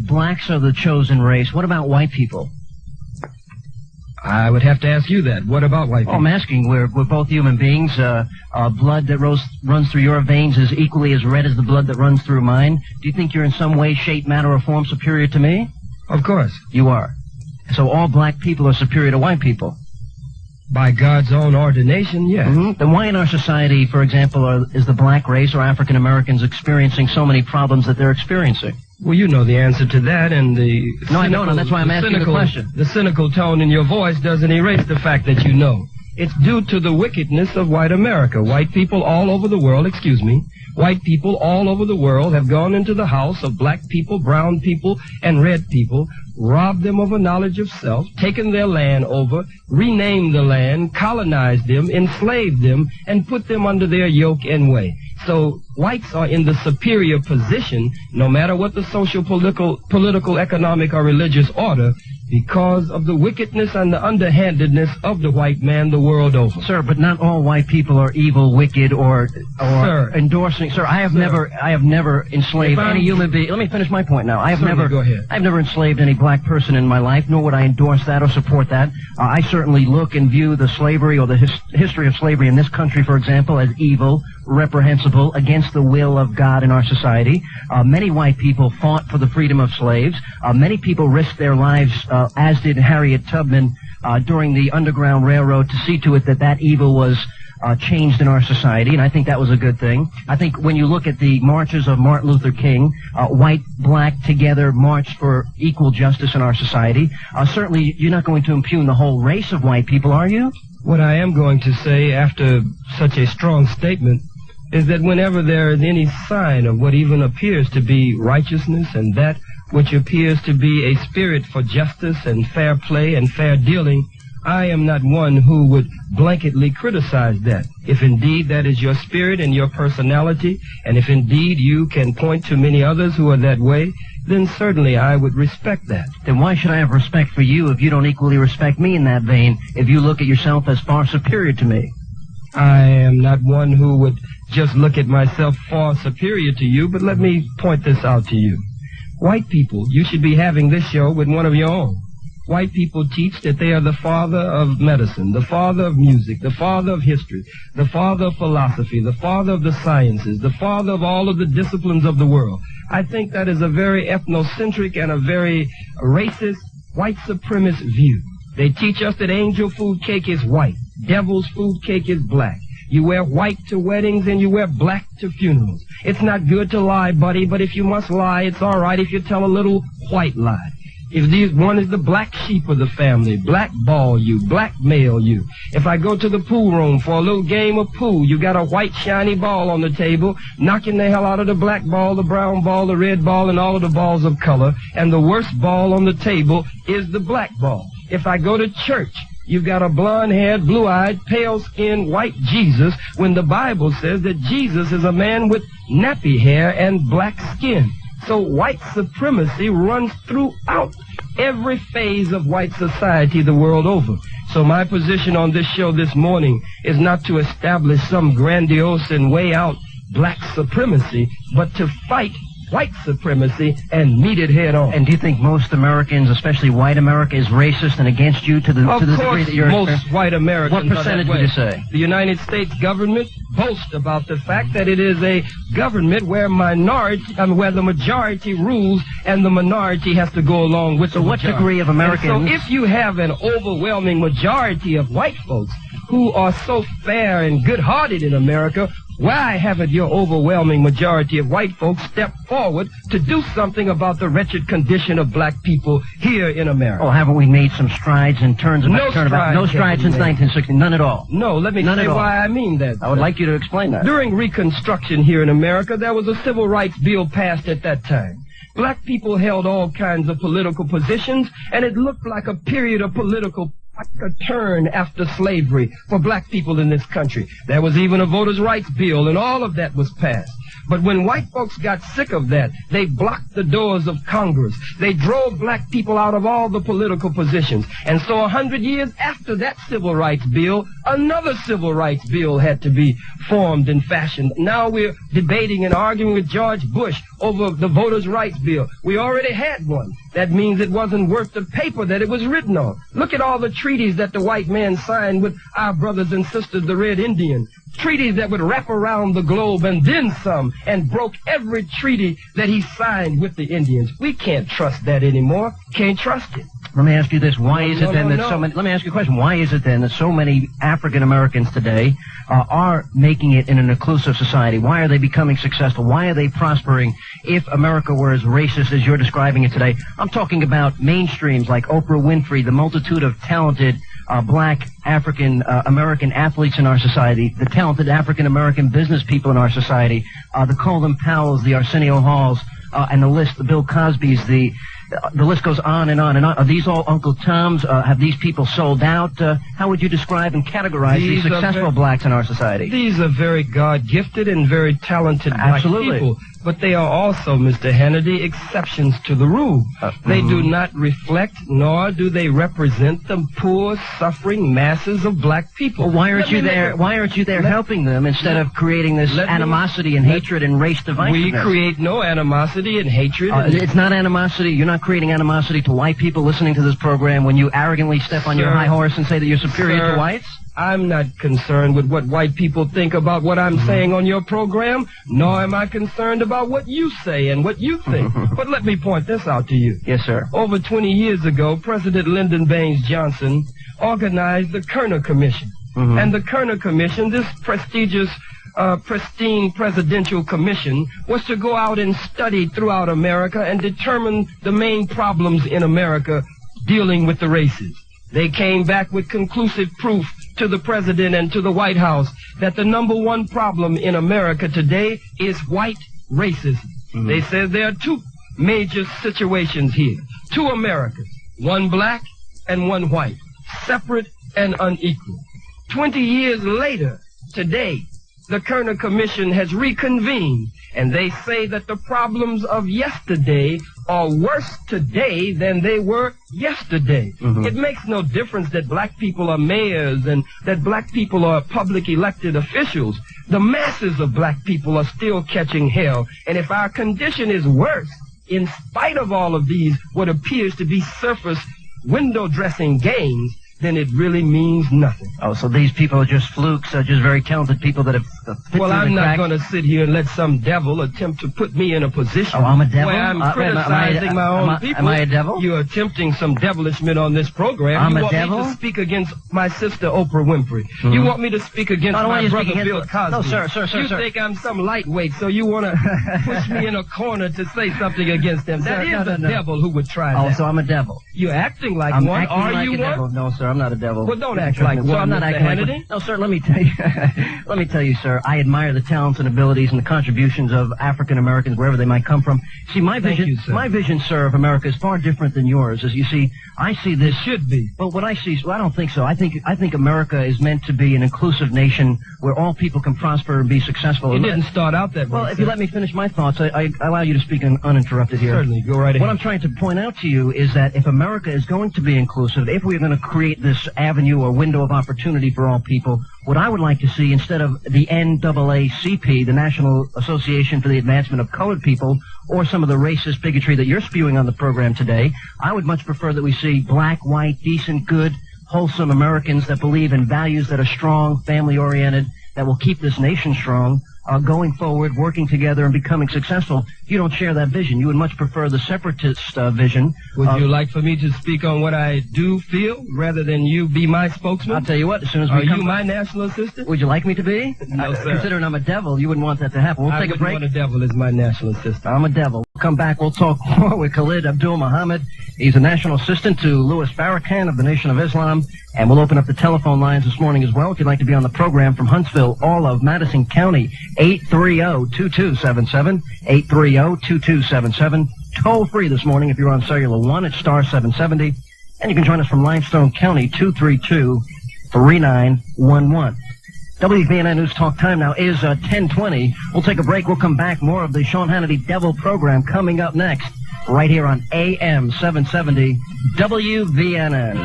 blacks are the chosen race. What about white people? I would have to ask you that. What about white people? I'm asking. We're both human beings. Blood that runs through your veins is equally as red as the blood that runs through mine. Do you think you're in some way, shape, matter, or form superior to me? Of course. You are. So all black people are superior to white people? By God's own ordination, yes. Mm-hmm. Then why in our society, for example, is the black race or African Americans experiencing so many problems that they're experiencing? Well, you know the answer to that, and the... No, I don't, and that's why I'm asking the question. The cynical tone in your voice doesn't erase the fact that you know. It's due to the wickedness of white America. White people all over the world, white people all over the world have gone into the house of black people, brown people, and red people, robbed them of a knowledge of self, taken their land over, renamed the land, colonized them, enslaved them, and put them under their yoke and way. So whites are in the superior position, no matter what the social, political, economic, or religious order, because of the wickedness and the underhandedness of the white man the world over. Sir, but not all white people are evil, wicked, or endorsing. Sir, I have never enslaved any human being. Let me finish my point now. I've never enslaved any black person in my life, nor would I endorse that or support that. I certainly look and view the slavery or the history of slavery in this country, for example, as evil, reprehensible, against the will of God in our society. Many white people fought for the freedom of slaves. Many people risked their lives, as did Harriet Tubman, during the Underground Railroad, to see to it that that evil was changed in our society, and I think that was a good thing. I think when you look at the marches of Martin Luther King, white, black together marched for equal justice in our society. Certainly, you're not going to impugn the whole race of white people, are you? What I am going to say after such a strong statement is that whenever there is any sign of what even appears to be righteousness and that which appears to be a spirit for justice and fair play and fair dealing, I am not one who would blanketly criticize that. If indeed that is your spirit and your personality, and if indeed you can point to many others who are that way, then certainly I would respect that. Then why should I have respect for you if you don't equally respect me in that vein, if you look at yourself as far superior to me? I am not one who would just look at myself far superior to you, but let me point this out to you. White people, you should be having this show with one of your own. White people teach that they are the father of medicine, the father of music, the father of history, the father of philosophy, the father of the sciences, the father of all of the disciplines of the world. I think that is a very ethnocentric and a very racist, white supremacist view. They teach us that angel food cake is white, devil's food cake is black. You wear white to weddings and you wear black to funerals. It's not good to lie, buddy, but if you must lie, it's all right if you tell a little white lie. If one is the black sheep of the family, blackball you, blackmail you. If I go to the pool room for a little game of pool, you got a white shiny ball on the table, knocking the hell out of the black ball, the brown ball, the red ball, and all of the balls of color, and the worst ball on the table is the black ball. If I go to church, you've got a blonde-haired, blue-eyed, pale-skinned white Jesus, when the Bible says that Jesus is a man with nappy hair and black skin. So white supremacy runs throughout every phase of white society the world over. So my position on this show this morning is not to establish some grandiose and way out black supremacy, but to fight white supremacy and meet it head on. And do you think most Americans, especially white America, is racist and against you to the degree that you're... Of course, most white Americans. What percentage would you say? The United States government boasts about the fact that it is a government where the majority rules and the minority has to go along with the majority. So what degree of Americans... And so if you have an overwhelming majority of white folks who are so fair and good-hearted in America, why haven't your overwhelming majority of white folks stepped forward to do something about the wretched condition of black people here in America? Oh, haven't we made some strides in terms of... No strides since 1960, none at all. No, let me say why I mean that. I would like you to explain that. During Reconstruction here in America, there was a civil rights bill passed at that time. Black people held all kinds of political positions, and it looked like a period of political... like a turn after slavery for black people in this country. There was even a voters' rights bill, and all of that was passed. But when white folks got sick of that, they blocked the doors of Congress. They drove black people out of all the political positions. And so 100 years after that civil rights bill, another civil rights bill had to be formed and fashioned. Now we're debating and arguing with George Bush over the voters' rights bill. We already had one. That means it wasn't worth the paper that it was written on. Look at all the treaties that the white man signed with our brothers and sisters, the Red Indians. Treaties that would wrap around the globe and then some, and broke every treaty that he signed with the Indians. We can't trust that anymore. Can't trust it. Let me ask you this. Why is it then that so many... Let me ask you a question. Why is it then that so many African Americans today are making it in an inclusive society? Why are they becoming successful? Why are they prospering if America were as racist as you're describing it today? I'm talking about mainstreams like Oprah Winfrey, the multitude of talented black African American athletes in our society, the talented African American business people in our society, the Colin Powells, the Arsenio Halls, and the list, the Bill Cosbys, the list goes on and on and on. Are these all Uncle Toms? Have these people sold out? How would you describe and categorize these successful blacks in our society? These are very God-gifted and very talented black people. But they are also, Mr. Hannity, exceptions to the rule. They do not reflect, nor do they represent the poor, suffering masses of black people. Well, why aren't you there? Why aren't you there helping them instead of creating this animosity and hatred and race divisiveness? We create no animosity and hatred. It's not animosity. You're not creating animosity to white people listening to this program when you arrogantly step on your high horse and say that you're superior to whites? I'm not concerned with what white people think about what I'm saying on your program, nor am I concerned about what you say and what you think. But let me point this out to you. Yes, sir. Over 20 years ago, President Lyndon Baines Johnson organized the Kerner Commission. And the Kerner Commission, this prestigious, pristine presidential commission, was to go out and study throughout America and determine the main problems in America dealing with the races. They came back with conclusive proof to the president and to the White House that the number one problem in America today is white racism. They said there are two major situations here. Two Americas, one black and one white, separate and unequal. 20 years later, today, the Kerner Commission has reconvened, and they say that the problems of yesterday are worse today than they were yesterday. It makes no difference that black people are mayors and that black people are public elected officials. The masses of black people are still catching hell, and if our condition is worse, in spite of all of these, what appears to be surface window dressing gains, then it really means nothing. Oh, so these people are just flukes, just very talented people that have fit Well, I'm not going to sit here and let some devil attempt to put me in a position I'm a devil? where I'm criticizing my own people. Am I a devil? You're attempting some devilishment on this program. I'm a devil? You want me to speak against my sister Oprah Winfrey. You want me to speak against my brother Bill Cosby. No, sir. You think I'm some lightweight, so you want to push me in a corner to say something against them. That is the devil who would try that. Oh, so I'm a devil. You're acting like one. Are you one? Devil. No, sir, I'm not a devil. Well, don't act like one. So I'm not acting like one. No, sir, let me tell you. Let me tell you, sir, I admire the talents and abilities and the contributions of African Americans, wherever they might come from. See, my vision, sir, of America is far different than yours. As you see, I see this. It should be. But what I see, well, I don't think so. I think America is meant to be an inclusive nation where all people can prosper and be successful. It didn't start out that way. Well, if you let me finish my thoughts, I allow you to speak uninterrupted here. Certainly, go right ahead. What I'm trying to point out to you is that if America is going to be inclusive, if we're going to create this avenue or window of opportunity for all people, what I would like to see, instead of the NAACP, the National Association for the Advancement of Colored People, or some of the racist bigotry that you're spewing on the program today, I would much prefer that we see black, white, decent, good, wholesome Americans that believe in values that are strong, family-oriented, that will keep this nation strong, going forward, working together, and becoming successful. You don't share that vision. You would much prefer the separatist vision. Would you like for me to speak on what I do feel, rather than you be my spokesman? I'll tell you what, as soon as we Are you my national assistant? Would you like me to be? No, sir. Considering I'm a devil, you wouldn't want that to happen. We'll take a break. I wouldn't want a devil as my national assistant. I'm a devil. We'll come back. We'll talk more with Khalid Abdul Muhammad. He's a national assistant to Louis Farrakhan of the Nation of Islam. And we'll open up the telephone lines this morning as well. If you'd like to be on the program from Huntsville, all of Madison County, 830-2277, 830-2277. Toll free this morning if you're on Cellular 1 at star 770. And you can join us from Limestone County, 232-3911. WVNN News Talk time now is 10:20. We'll take a break. We'll come back. More of the Sean Hannity Devil program coming up next, right here on AM 770 WVNN.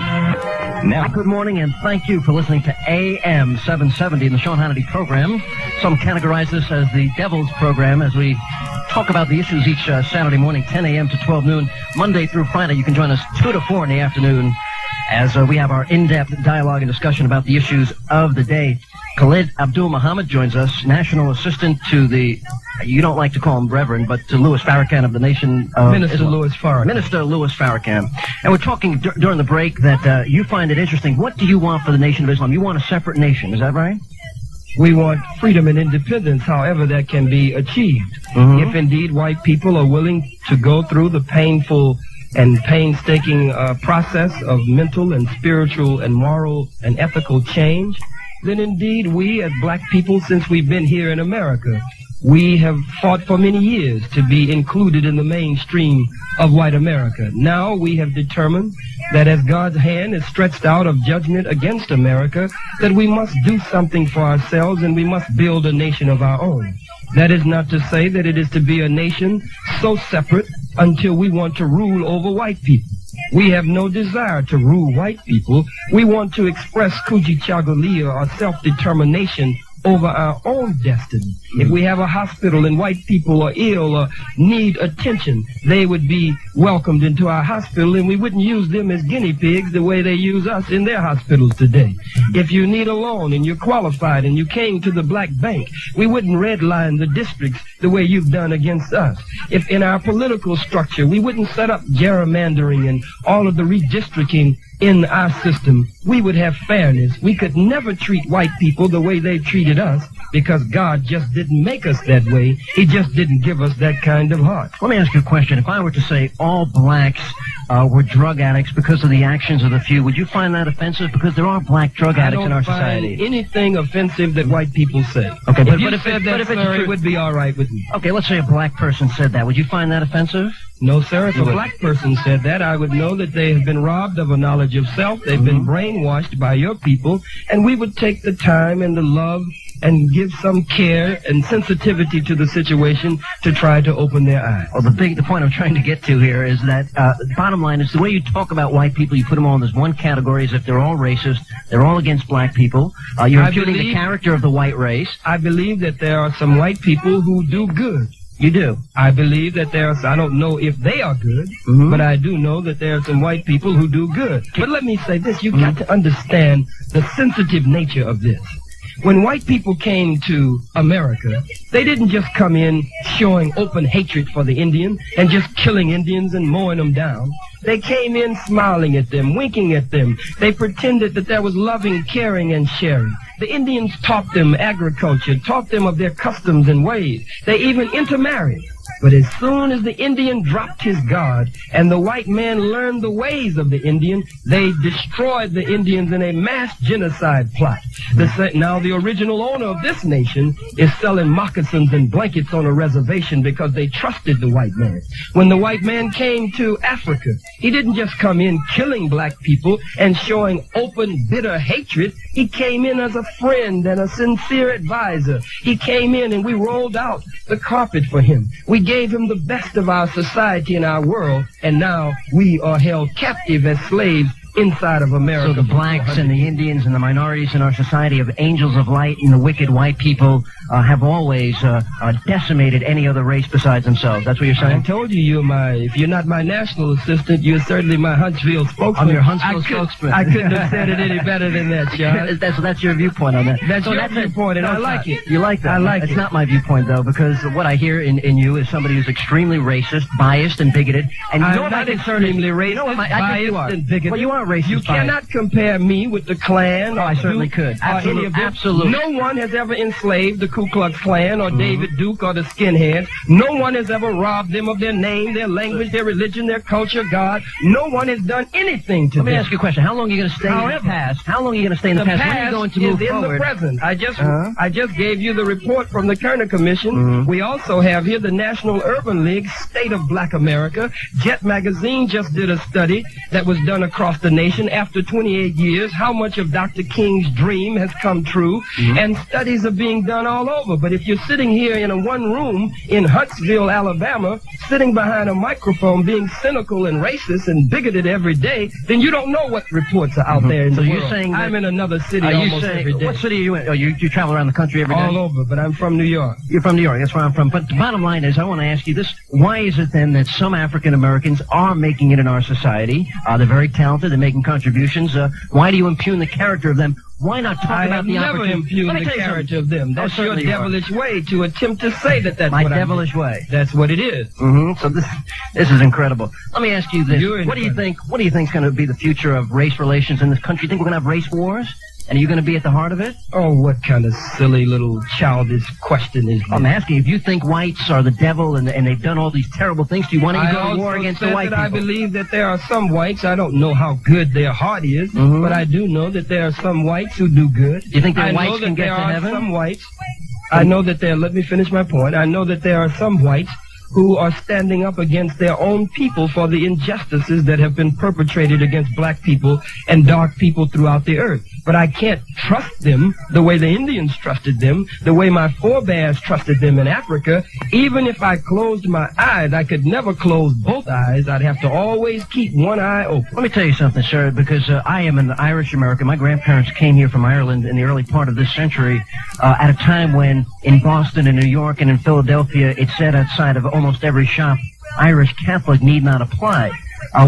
Now, good morning, and thank you for listening to AM 770 in the Sean Hannity program. Some categorize this as the Devil's program, as we talk about the issues each Saturday morning, 10 a.m. to 12 noon, Monday through Friday. You can join us 2 to 4 in the afternoon as we have our in-depth dialogue and discussion about the issues of the day. Khalid Abdul Muhammad joins us, National Assistant to the, you don't like to call him Reverend, but to Louis Farrakhan of the Nation of Minister Islam. Louis Farrakhan. Minister Louis Farrakhan. And we're talking during the break that you find it interesting. What do you want for the Nation of Islam? You want a separate nation, is that right? We want freedom and independence, however that can be achieved. If indeed white people are willing to go through the painful and painstaking process of mental and spiritual and moral and ethical change, then indeed we as black people, since we've been here in America, we have fought for many years to be included in the mainstream of white America. Now we have determined that as God's hand is stretched out of judgment against America, that we must do something for ourselves and we must build a nation of our own. That is not to say that it is to be a nation so separate until we want to rule over white people. We have no desire to rule white people. We want to express kujichagulia, or self-determination, over our own destiny. If we have a hospital and white people are ill or need attention, they would be welcomed into our hospital, and we wouldn't use them as guinea pigs the way they use us in their hospitals today. If you need a loan and you're qualified and you came to the black bank, we wouldn't redline the districts the way you've done against us. If in our political structure, we wouldn't set up gerrymandering and all of the redistricting in our system, we would have fairness. We could never treat white people the way they treated us, because God just didn't make us that way. He just didn't give us that kind of heart. Let me ask you a question. If I were to say all blacks were drug addicts because of the actions of the few, would you find that offensive? Because there are black drug addicts in our society. I don't find anything offensive that white people say. Okay, but if it would be all right with me. Okay, let's say a black person said that. Would you find that offensive? No, sir. If a black person said that, I would know that they have been robbed of a knowledge of self. They've been brainwashed by your people, and we would take the time and the love and give some care and sensitivity to the situation to try to open their eyes. Well, the point I'm trying to get to here is that the bottom line is the way you talk about white people, you put them all in this one category as if they're all racist, they're all against black people. You're imputing the character of the white race. I believe that there are some white people who do good. You do? I believe that I don't know if they are good, but I do know that there are some white people who do good. But let me say this, you've got to understand the sensitive nature of this. When white people came to America, they didn't just come in showing open hatred for the Indian and just killing Indians and mowing them down. They came in smiling at them, winking at them. They pretended that there was loving, caring, and sharing. The Indians taught them agriculture, taught them of their customs and ways. They even intermarried. But as soon as the Indian dropped his guard and the white man learned the ways of the Indian, they destroyed the Indians in a mass genocide plot. Now the original owner of this nation is selling moccasins and blankets on a reservation because they trusted the white man. When the white man came to Africa, he didn't just come in killing black people and showing open, bitter hatred. He came in as a friend and a sincere advisor. He came in and we rolled out the carpet for him. We gave him the best of our society and our world, and now we are held captive as slaves inside of America. So the blacks and the Indians and the minorities in our society of angels of light and the wicked white people have always decimated any other race besides themselves. That's what you're saying? I told you, if you're not my national assistant, you're certainly my Huntsville spokesman. I'm your Huntsville spokesman. I couldn't have said it any better than that, Sean. That's your viewpoint on that. That's your viewpoint, and I like it. You like that? I like it. It's not my viewpoint, though, because what I hear in you is somebody who's extremely racist, biased, and bigoted. And I'm not extremely racist, biased, and bigoted. Well, you are racist. You cannot compare me with the Klan. Oh, I certainly could. Absolutely. No one has ever enslaved the Ku Klux Klan or David Duke or the skinheads. No one has ever robbed them of their name, their language, their religion, their culture, God. No one has done anything to them. Let me ask you a question. How long are you going to stay in the past? How long are you going to stay in the past? When are you going to move forward? In the present. I just gave you the report from the Kerner Commission. We also have here the National Urban League, State of Black America. Jet Magazine just did a study that was done across the nation after 28 years, how much of Dr. King's dream has come true, and studies are being done all over. But if you're sitting here in a one room in Huntsville, Alabama, sitting behind a microphone being cynical and racist and bigoted every day, then you don't know what reports are out there in the world. You're saying I'm in another city almost every day. What city are you in? Oh, you travel around the country every day? All over, but I'm from New York. You're from New York. That's where I'm from. But the bottom line is, I want to ask you this. Why is it then that some African Americans are making it in our society? They're very talented. They're making contributions. Why do you impugn the character of them? Why not talk about the opportunity? I never impugn the character of them. That's your devilish way to attempt to say that that's my devilish way. That's what it is. So this is incredible. Let me ask you this. What do you think is going to be the future of race relations in this country? You think we're going to have race wars? And are you going to be at the heart of it? Oh, what kind of silly little childish question is that? I'm asking, if you think whites are the devil and they've done all these terrible things, do you want to go to war against the white people? I believe that there are some whites, I don't know how good their heart is, but I do know that there are some whites who do good. Do you think that whites can get to heaven? Some whites. I know that there, let me finish my point. I know that there are some whites who are standing up against their own people for the injustices that have been perpetrated against black people and dark people throughout the earth. But I can't trust them the way the Indians trusted them, the way my forebears trusted them in Africa. Even if I closed my eyes, I could never close both eyes. I'd have to always keep one eye open. Let me tell you something, sir, because I am an Irish American. My grandparents came here from Ireland in the early part of this century at a time when in Boston and New York and in Philadelphia it said outside of almost every shop, Irish Catholic need not apply.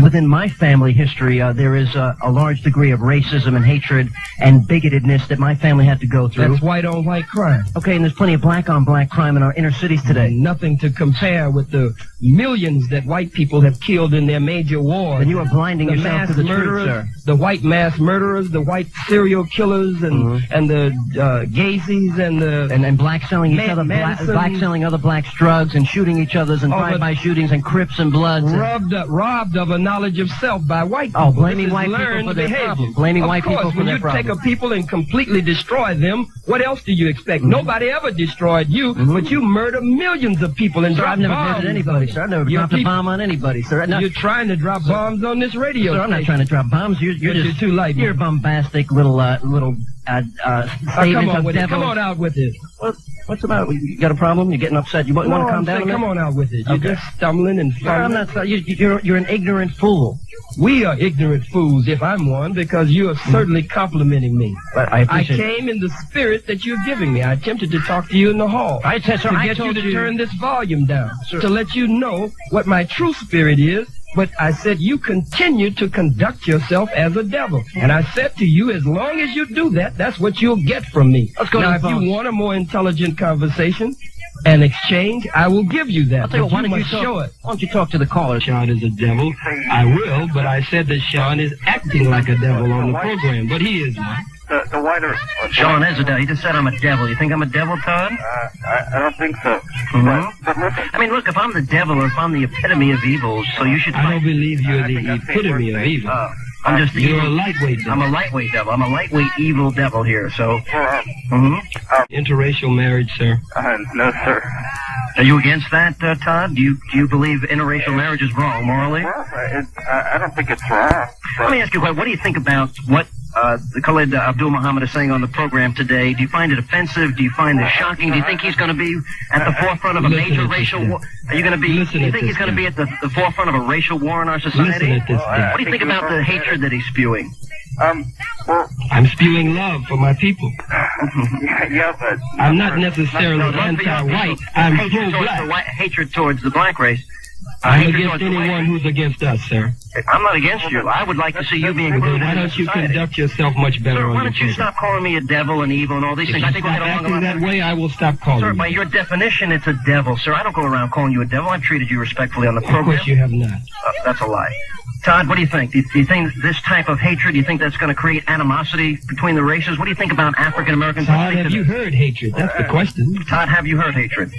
Within my family history, there is a large degree of racism and hatred and bigotedness that my family had to go through. That's white on white crime. Okay, and there's plenty of black on black crime in our inner cities today. Nothing to compare with the millions that white people have killed in their major wars. And you are blinding yourself to the truth, sir. The white mass murderers, the white serial killers, and the gays and blacks selling each other, blacks selling other blacks drugs and shooting each other's and drive-by shootings and Crips and Bloods. Robbed of a knowledge of self by white people. Oh, blaming white people for their problem. Blaming white people for their problem. When you take a people and completely destroy them, what else do you expect? Nobody ever destroyed you, but you murder millions of people and drop bombs. I've never murdered anybody, sir. I've never dropped a bomb on anybody, sir. You're trying to drop bombs on this radio. Sir, I'm not trying to drop bombs. You're just too light. You're a bombastic little statement of devil. Come on out with it. What's about? You got a problem? You're getting upset. You want to calm down? Come on out with it. You're just stumbling and fumbling. I'm not. You're an ignorant fool. We are ignorant fools, if I'm one, because you are certainly complimenting me. But I came in the spirit that you're giving me. I attempted to talk to you in the hall. I said, sir, to get you to turn this volume down, to let you know what my true spirit is. But I said, you continue to conduct yourself as a devil. And I said to you, as long as you do that, that's what you'll get from me. Let's go now, if you want a more intelligent conversation and exchange, I will give you that. I'll tell you what, why don't you talk to the caller? Sean is a devil. I will, but I said that Sean is acting like a devil on the program, but he is one. The whiter. Sean is a devil. He just said I'm a devil. You think I'm a devil, Todd? I don't think so. But listen. I mean, look, if I'm the devil or if I'm the epitome of evil, so you should... I don't believe you're the epitome of evil. I'm just You're a lightweight devil. I'm a lightweight devil. I'm a lightweight evil devil here, so... Interracial marriage, sir? No, sir. Are you against that, Todd? Do you believe interracial marriage is wrong morally? Well, I don't think it's wrong. Let me ask you, what do you think about what Khalid Abdul Muhammad is saying on the program today? Do you find it offensive? Do you find it shocking? Do you think he's going to be at the forefront of a major racial war? Are you going to be? Do you think he's going to be at the forefront of a racial war in our society? What do you think about the hatred that he's spewing? Well, I'm spewing love for my people. yeah, but I'm not necessarily anti-white. I'm pro-black. Hatred towards the black race. I'm against anyone who's against us, sir. I'm not against you. I would like to see you being included. Why don't you conduct yourself much better? Sir, why don't you stop calling me a devil and evil and all these things? I think acting that way, I will stop calling you. Sir, by your definition, it's a devil. Sir, I don't go around calling you a devil. I've treated you respectfully on the program. Of course you have not. That's a lie. Todd, what do you think? Do you think this type of hatred, do you think that's going to create animosity between the races? What do you think about African Americans? Todd, have you heard hatred? That's the question. Todd, have you heard hatred?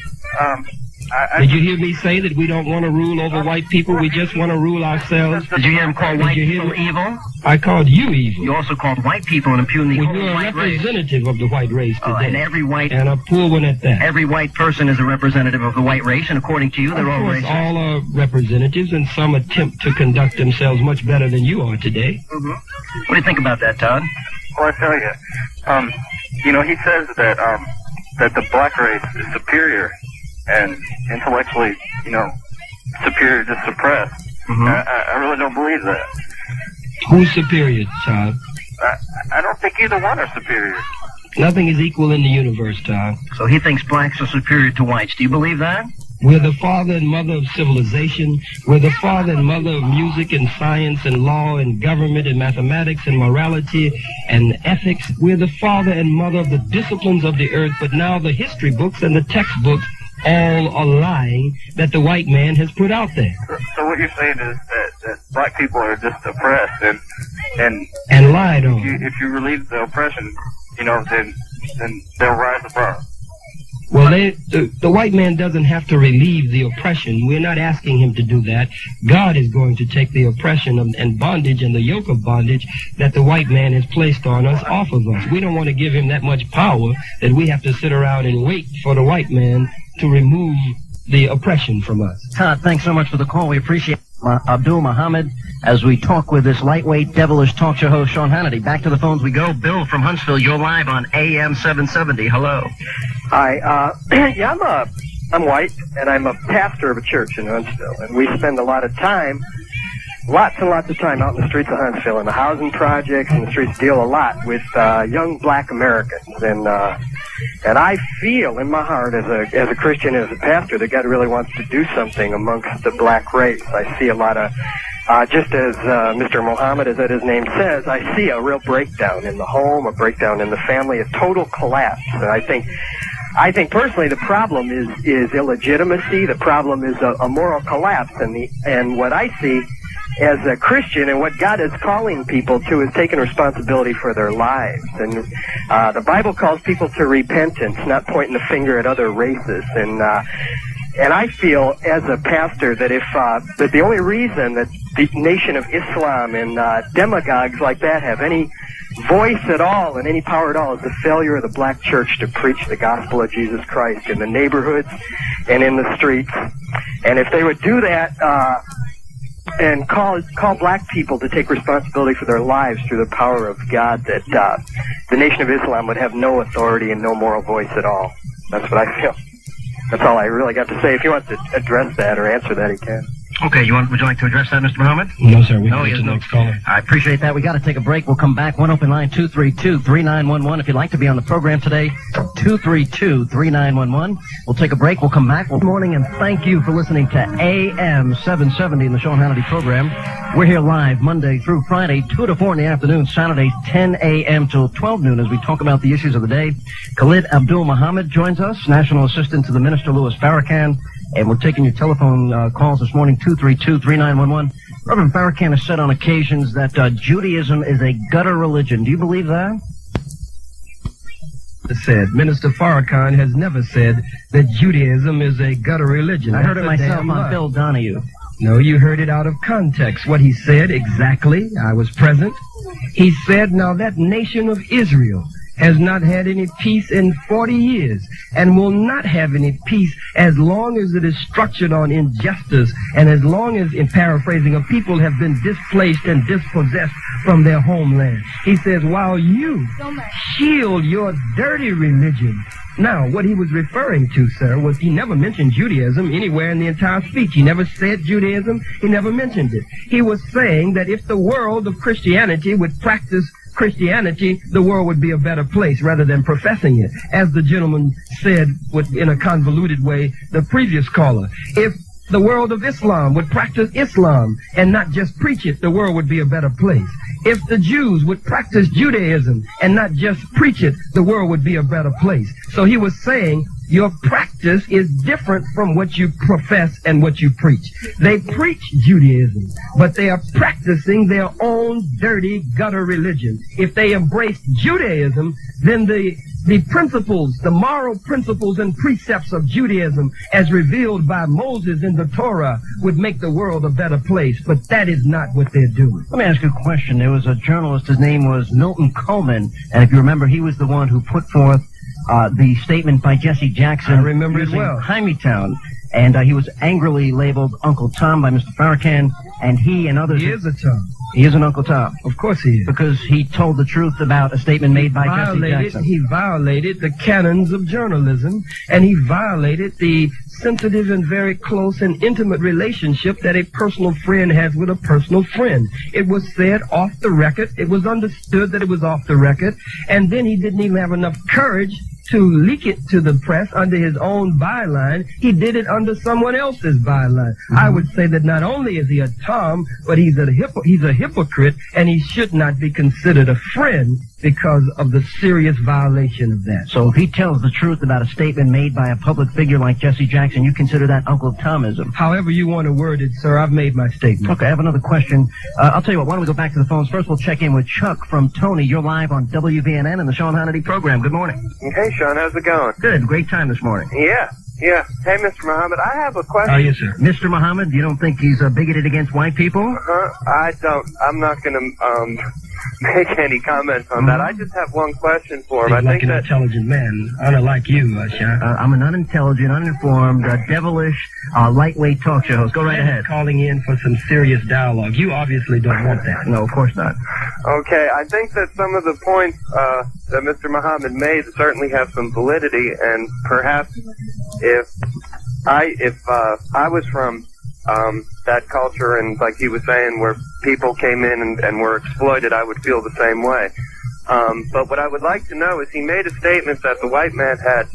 Did you hear me say that we don't want to rule over white people? We just want to rule ourselves? Did you hear him call white people evil? I called you evil. You also called white people and impugned the whole white race. You're a representative of the white race today. And every white... And a poor one at that. Every white person is a representative of the white race, and according to you, they're all racist. All are representatives, and some attempt to conduct themselves much better than you are today. Mm-hmm. What do you think about that, Todd? Well, I tell you, he says that the black race is superior and intellectually, superior to suppressed. Mm-hmm. I really don't believe that. Who's superior, Todd? I don't think either one are superior. Nothing is equal in the universe, Todd. So he thinks blacks are superior to whites. Do you believe that? We're the father and mother of civilization. We're the father and mother of music and science and law and government and mathematics and morality and ethics. We're the father and mother of the disciplines of the earth, but now the history books and the textbooks all are lying that the white man has put out there. So what you're saying is that black people are just oppressed and lied on. If you relieve the oppression, then they'll rise above. Well, the white man doesn't have to relieve the oppression. We're not asking him to do that. God is going to take the oppression and bondage and the yoke of bondage that the white man has placed on us off of us. We don't want to give him that much power that we have to sit around and wait for the white man to remove the oppression from us. Todd, thanks so much for the call. We appreciate Abdul Muhammad as we talk with this lightweight, devilish talk show host, Sean Hannity. Back to the phones we go. Bill from Huntsville, you're live on AM 770. Hello. Hi. I'm white, and I'm a pastor of a church in Huntsville, and we spend lots and lots of time out in the streets of Huntsville, in the housing projects, and the streets deal a lot with young black Americans, and I feel in my heart as a Christian, as a pastor, that God really wants to do something amongst the black race. I see a lot of, just as Mr. Muhammad, as his name says, I see a real breakdown in the home, a breakdown in the family, a total collapse. And I think personally the problem is illegitimacy. The problem is a moral collapse, and what I see as a Christian and what God is calling people to is taking responsibility for their lives. And the Bible calls people to repentance, not pointing the finger at other races. And I feel as a pastor that that the only reason that the nation of Islam and demagogues like that have any voice at all and any power at all is the failure of the black church to preach the gospel of Jesus Christ in the neighborhoods and in the streets. And if they would do that, and call black people to take responsibility for their lives through the power of God, that the Nation of Islam would have no authority and no moral voice at all. That's what I feel. That's all I really got to say. If he wants to address that or answer that, he can. Okay, would you like to address that, Mr. Muhammad? No, sir. We can get to the next caller. I appreciate that. We got to take a break. We'll come back. One open line, 232-3911. If you'd like to be on the program today, 232-3911. We'll take a break. We'll come back. Good morning, and thank you for listening to AM 770 in the Sean Hannity program. We're here live Monday through Friday, 2 to 4 in the afternoon, Saturday, 10 a.m. till 12 noon as we talk about the issues of the day. Khalid Abdul Muhammad joins us, National Assistant to the Minister Louis Farrakhan. And we're taking your telephone calls this morning, 232-3911. Reverend Farrakhan has said on occasions that Judaism is a gutter religion. Do you believe that? Minister Farrakhan has never said that Judaism is a gutter religion. I heard it myself on Bill Donahue. No, you heard it out of context. What he said exactly, I was present. He said, now that nation of Israel has not had any peace in 40 years and will not have any peace as long as it is structured on injustice and as long as, in paraphrasing, a people have been displaced and dispossessed from their homeland. He says, while you shield your dirty religion. Now, what he was referring to, sir, was he never mentioned Judaism anywhere in the entire speech. He never said Judaism. He never mentioned it. He was saying that if the world of Christianity would practice Christianity, the world would be a better place rather than professing it. As the gentleman said in a convoluted way, the previous caller, if the world of Islam would practice Islam and not just preach it, the world would be a better place. If the Jews would practice Judaism and not just preach it, the world would be a better place. So he was saying, your practice is different from what you profess and what you preach. They preach Judaism, but they are practicing their own dirty gutter religion. If they embraced Judaism, then the principles, the moral principles and precepts of Judaism as revealed by Moses in the Torah would make the world a better place, but that is not what they're doing. Let me ask you a question. There was a journalist, his name was Milton Coleman, and if you remember, he was the one who put forth the statement by Jesse Jackson. I remember it well. Hannity, and he was angrily labeled Uncle Tom by Mr. Farrakhan, and he and others... He is a Tom. He is an Uncle Tom. Of course he is. Because he told the truth about a statement made by Jesse Jackson. He violated the canons of journalism, and he violated the sensitive and very close and intimate relationship that a personal friend has with a personal friend. It was said off the record. It was understood that it was off the record, and then he didn't even have enough courage to leak it to the press under his own byline. He did it under someone else's byline. Mm-hmm. I would say that not only is he a Tom, but he's a hypocrite, and he should not be considered a friend because of the serious violation of that. So if he tells the truth about a statement made by a public figure like Jesse Jackson, you consider that Uncle Tomism? However you want to word it, sir, I've made my statement. Okay, I have another question. I'll tell you what, why don't we go back to the phones? First, we'll check in with Chuck from Tony. You're live on WVNN and the Sean Hannity program. Good morning. Hey, Sean, how's it going? Good, great time this morning. Yeah. Hey, Mr. Muhammad, I have a question. Oh, yes, sir. Mr. Muhammad, you don't think he's bigoted against white people? I don't. I'm not going to make any comments on that. I just have one question for him. He's like an intelligent man, unlike you, Sean. I'm an unintelligent, uninformed, devilish, lightweight talk show host. Go right ahead. Calling in for some serious dialogue. You obviously don't want that. No, of course not. Okay, I think that some of the points that Mr. Muhammad made certainly have some validity, and perhaps if I was from that culture, and like he was saying, where people came in and were exploited, I would feel the same way. But what I would like to know is he made a statement that the white man had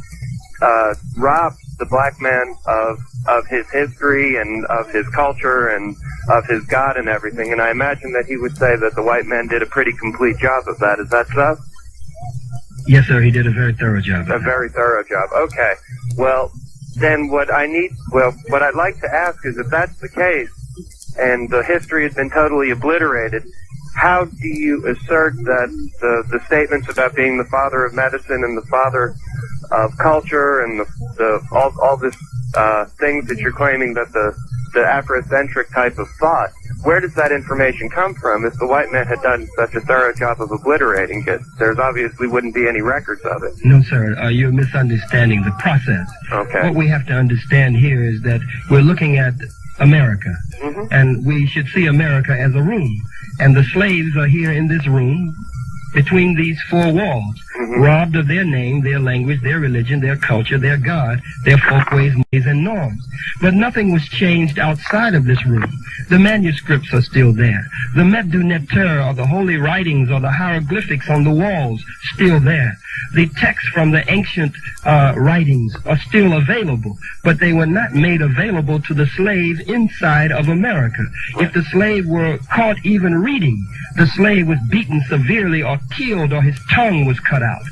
robbed the black man of his history and of his culture and of his God and everything, and I imagine that he would say that the white man did a pretty complete job of that. Is that so? Yes, sir, he did a very thorough job. A very thorough job. Okay. Well, then what I'd like to ask is, if that's the case, and the history has been totally obliterated, how do you assert that the statements about being the father of medicine and the father of culture and all this things that you're claiming that the Afrocentric type of thought, where does that information come from? If the white man had done such a thorough job of obliterating it, there's obviously wouldn't be any records of it. No, sir. You're misunderstanding the process. Okay. What we have to understand here is that we're looking at America, and we should see America as a room. And the slaves are here in this room, between these four walls, robbed of their name, their language, their religion, their culture, their God, their folkways, ways, and norms. But nothing was changed outside of this room. The manuscripts are still there. The Mebdu Neter, or the holy writings, or the hieroglyphics on the walls, still there. The texts from the ancient writings are still available, but they were not made available to the slave inside of America. If the slave were caught even reading, the slave was beaten severely or killed, or his tongue was cut out.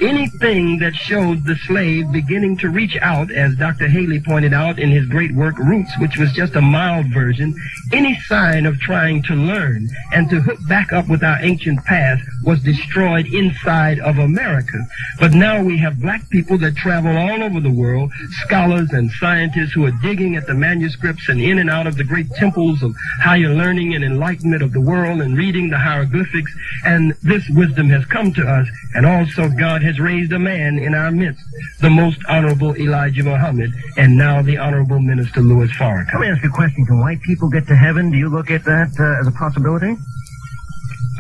Anything that showed the slave beginning to reach out, as Dr. Haley pointed out in his great work Roots, which was just a mild version, any sign of trying to learn and to hook back up with our ancient past was destroyed inside of America. But now we have black people that travel all over the world, scholars and scientists who are digging at the manuscripts and in and out of the great temples of higher learning and enlightenment of the world and reading the hieroglyphics, and this wisdom has come to us, and also God has raised a man in our midst, the most honorable Elijah Muhammad, and now the honorable Minister Louis Farrakhan. Let me ask you a question. Can white people get to heaven? Do you look at that as a possibility?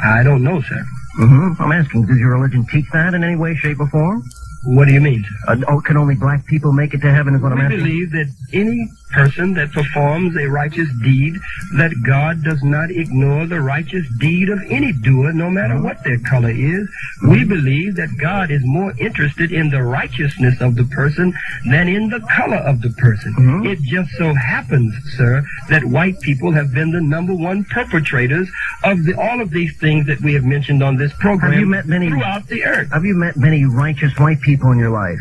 I don't know, sir. I'm asking, does your religion teach that in any way, shape, or form? What do you mean, sir? Can only black people make it to heaven is what I'm asking? We believe that any person that performs a righteous deed, that God does not ignore the righteous deed of any doer, no matter what their color is. We believe that God is more interested in the righteousness of the person than in the color of the person. It just so happens, sir, that white people have been the number one perpetrators of all of these things that we have mentioned on this program. Have you met many throughout the earth? Have you met many righteous white people in your life?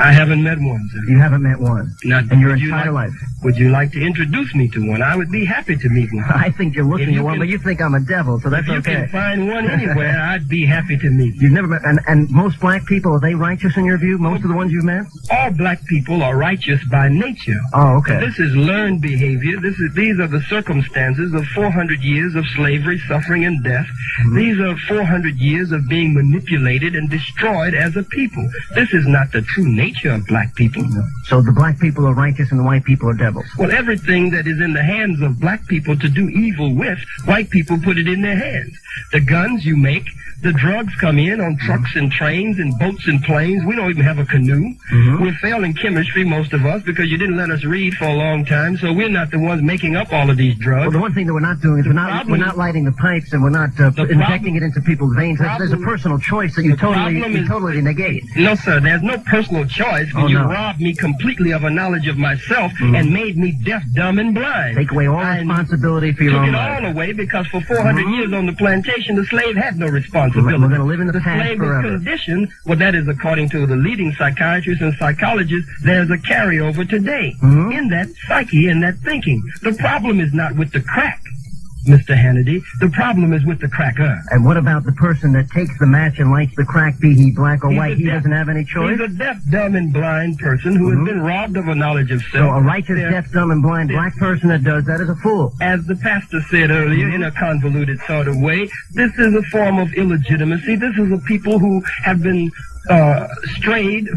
I haven't met one, sir. You haven't met one? Not in your entire life? Would you like to introduce me to one? I would be happy to meet one. I think you're looking at one, but you think I'm a devil, so that's okay. If you can find one anywhere, I'd be happy to meet you. You've never met, and most black people, are they righteous in your view? Most of the ones you've met? All black people are righteous by nature. Oh, okay. So this is learned behavior. These are the circumstances of 400 years of slavery, suffering, and death. These are 400 years of being manipulated and destroyed as a people. This is not the true nature of black people. So the black people are righteous and the white people are devils? Well, everything that is in the hands of black people to do evil with, white people put it in their hands. The guns you make, the drugs come in on trucks and trains and boats and planes. We don't even have a canoe. We're failing chemistry, most of us, because you didn't let us read for a long time, so we're not the ones making up all of these drugs. Well, the one thing that we're not doing is we're not lighting the pipes and we're not injecting it into people's veins. There's a personal choice that you totally negate. No, sir, there's no personal choice when you robbed me completely of a knowledge of myself and made me deaf, dumb, and blind. Take away all responsibility for your own life. Took it all away because for 400 years on the plantation, the slave had no responsibility. We're going to live in the past forever. The slave condition, well, that is according to the leading psychiatrists and psychologists, there's a carryover today in that psyche and that thinking. The problem is not with the crack, Mr. Hannity. The problem is with the cracker. And what about the person that takes the match and lights the crack, be he black or white? He doesn't have any choice? He's a deaf, dumb, and blind person who has been robbed of a knowledge of self. So a righteous, deaf, dumb, and blind black person that does that is a fool. As the pastor said earlier, in a convoluted sort of way, this is a form of illegitimacy. This is a people who have been strayed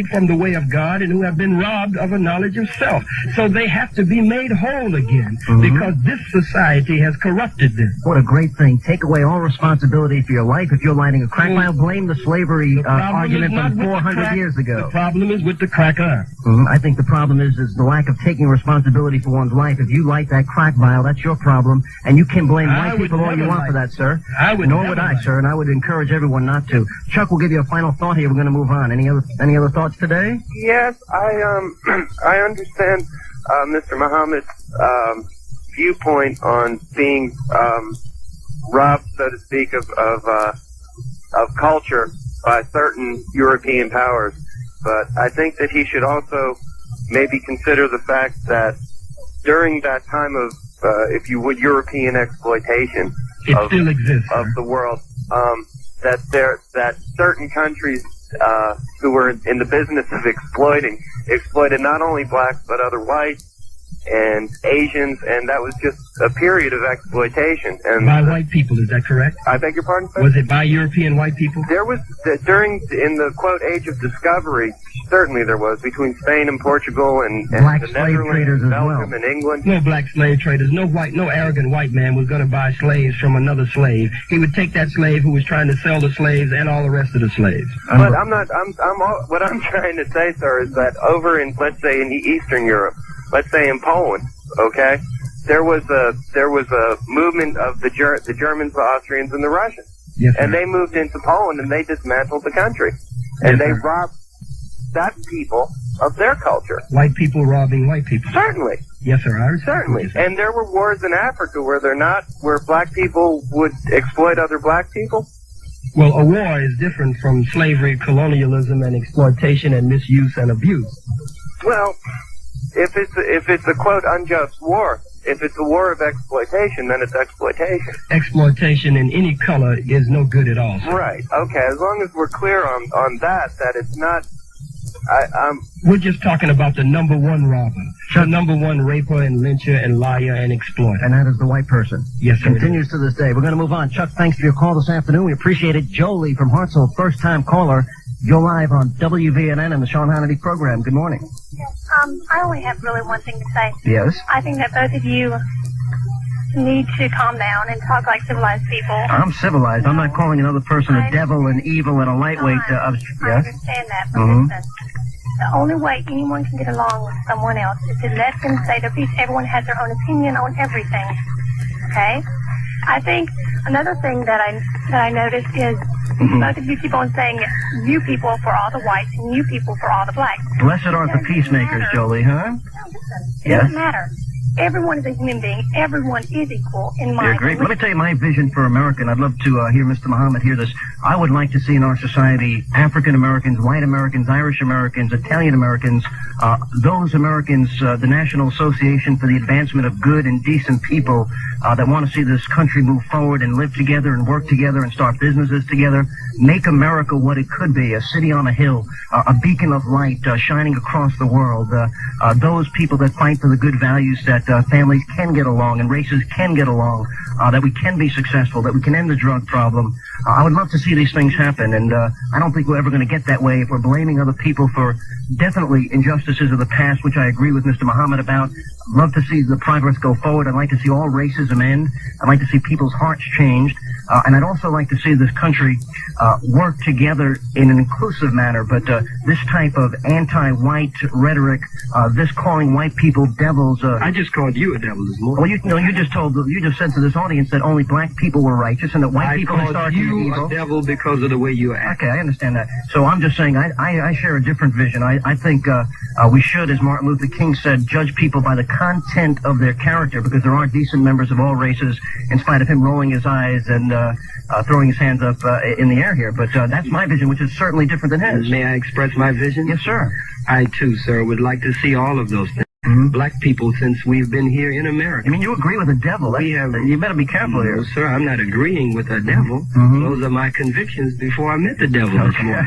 from the way of God and who have been robbed of a knowledge of self. So they have to be made whole again because this society has corrupted them. What a great thing. Take away all responsibility for your life. If you're lighting a crack pile, blame the slavery argument from 400 years ago. The problem is with the cracker. I think the problem is the lack of taking responsibility for one's life. If you light that crack vial, that's your problem, and you can blame white people all you want for that, sir. Nor would I, sir, and I would encourage everyone not to. Chuck will give you a final thought here. We're going to move on. Any other thoughts today? Yes, I understand Mr. Muhammad's viewpoint on being robbed, so to speak, of culture by certain European powers. But I think that he should also maybe consider the fact that during that time of, if you would, European exploitation still exists, of the world, that certain countries who were in the business of exploited not only blacks but other whites and Asians, and that was just a period of exploitation. And by white people, is that correct? I beg your pardon, sir? Was it by European white people? There was, in the, quote, age of discovery, certainly there was, between Spain and Portugal and black the slave traders Netherlands, as well. Belgium and England. No black slave traders, no arrogant white man was going to buy slaves from another slave. He would take that slave who was trying to sell the slaves and all the rest of the slaves. But what I'm trying to say, sir, is that over in, let's say, in Eastern Europe, let's say in Poland, okay, there was a movement of the Germans, the Austrians, and the Russians. Yes, sir. And they moved into Poland and they dismantled the country. And they robbed that people of their culture. White people robbing white people. Certainly. Yes, sir. Certainly. And there were wars in Africa where black people would exploit other black people. Well, a war is different from slavery, colonialism, and exploitation and misuse and abuse. Well, if it's a quote unjust war, if it's a war of exploitation, then it's exploitation. Exploitation in any color is no good at all, sir. Right. Okay. As long as we're clear on that it's not. We're just talking about the number one robber, the number one raper and lyncher and liar and exploiter. And that is the white person. Yes, sir. Continues to this day. We're going to move on. Chuck, thanks for your call this afternoon. We appreciate it. Jolie from Hartselle, first-time caller. You're live on WVNN and the Sean Hannity program. Good morning. Yes, I only have really one thing to say. Yes? I think that both of you need to calm down and talk like civilized people. I'm civilized. I'm not calling another person a devil and evil and a lightweight. I understand that, but listen, The only way anyone can get along with someone else is to let them say their piece. Everyone has their own opinion on everything. Okay? I think another thing that I noticed is both of you keep on saying you people for all the whites and you people for all the blacks. Blessed are the peacemakers, Jolie, huh? It doesn't matter. Everyone is a human being. Everyone is equal in my opinion. Let me tell you my vision for America, and I'd love to hear Mr. Muhammad hear this. I would like to see in our society African Americans, white Americans, Irish Americans, Italian Americans, those Americans, the National Association for the Advancement of Good and Decent People that want to see this country move forward and live together and work together and start businesses together. Make America what it could be, a city on a hill, a beacon of light shining across the world. Those people that fight for the good values that families can get along and races can get along, that we can be successful, that we can end the drug problem. I would love to see these things happen, and I don't think we're ever going to get that way if we're blaming other people for definitely injustices of the past, which I agree with Mr. Muhammad about. I'd love to see the progress go forward. I'd like to see all racism end. I'd like to see people's hearts changed. And I'd also like to see this country work together in an inclusive manner. But this type of anti-white rhetoric, this calling white people devils. I just called you a devil this morning. Well, you just said to this audience that only black people were righteous and that white people are starting to be evil. I called you a devil because of the way you act. Okay, I understand that. So I'm just saying I share a different vision. I think we should, as Martin Luther King said, judge people by the content of their character, because there are decent members of all races, in spite of him rolling his eyes and throwing his hands up in the air here. But that's my vision, which is certainly different than his. May I express my vision? Yes, sir. I, too, sir, would like to see all of those things. Black people since we've been here in America. I mean, you agree with the devil. You better be careful here. No, sir, I'm not agreeing with the devil. Those are my convictions before I met the devil this morning.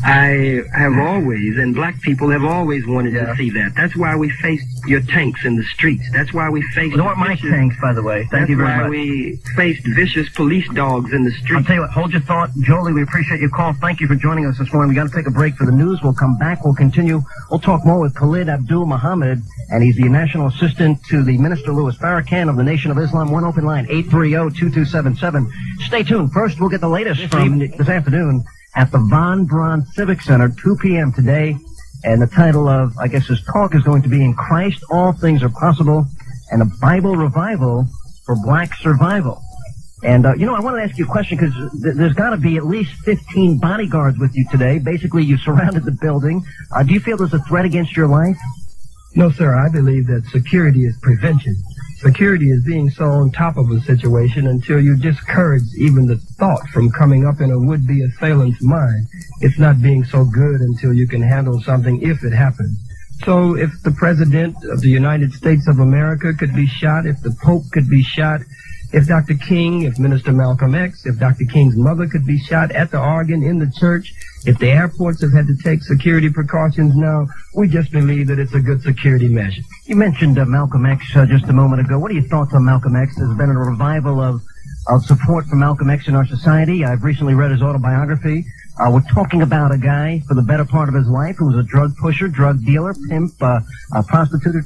I have always, and black people have always wanted to see that. That's why we faced your tanks in the streets. That's why we faced... They weren't my tanks, by the way. Thank you very much. That's why we faced vicious police dogs in the streets. I'll tell you what, hold your thought. Jolie, we appreciate your call. Thank you for joining us this morning. We got to take a break for the news. We'll come back. We'll continue. We'll talk more with Khalid Abdul Muhammad, and he's the National Assistant to the Minister Louis Farrakhan of the Nation of Islam. One open line, 830-2277. Stay tuned. First, we'll get the latest from this afternoon at the Von Braun Civic Center, 2 p.m. today. And the title of, I guess, his talk is going to be In Christ All Things Are Possible, and a Bible Revival for Black Survival. And, I want to ask you a question, because there's got to be at least 15 bodyguards with you today. Basically, you surrounded the building. Do you feel there's a threat against your life? No, sir. I believe that security is prevention. Security is being so on top of a situation until you discourage even the thought from coming up in a would-be assailant's mind. It's not being so good until you can handle something if it happens. So if the President of the United States of America could be shot, if the Pope could be shot, if Dr. King, if Minister Malcolm X, if Dr. King's mother could be shot at the organ in the church, if the airports have had to take security precautions now, we just believe that it's a good security measure. You mentioned Malcolm X just a moment ago. What are your thoughts on Malcolm X? There's been a revival of support for Malcolm X in our society. I've recently read his autobiography. We're talking about a guy for the better part of his life who was a drug pusher, drug dealer, pimp, prostitute.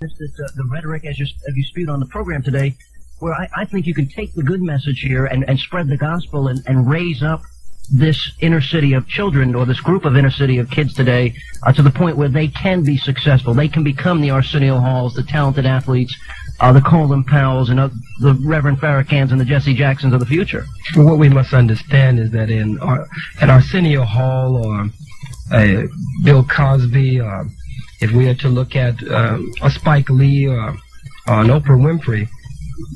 The rhetoric as you spewed on the program today, where I think you can take the good message here and spread the gospel and raise up this inner city of children, or this group of inner city of kids today, to the point where they can be successful. They can become the Arsenio Halls, the talented athletes, the Colin Powells, and the Reverend Farrakhans and the Jesse Jacksons of the future. Well, what we must understand is that at Arsenio Hall or Bill Cosby, or if we are to look at a Spike Lee or an Oprah Winfrey,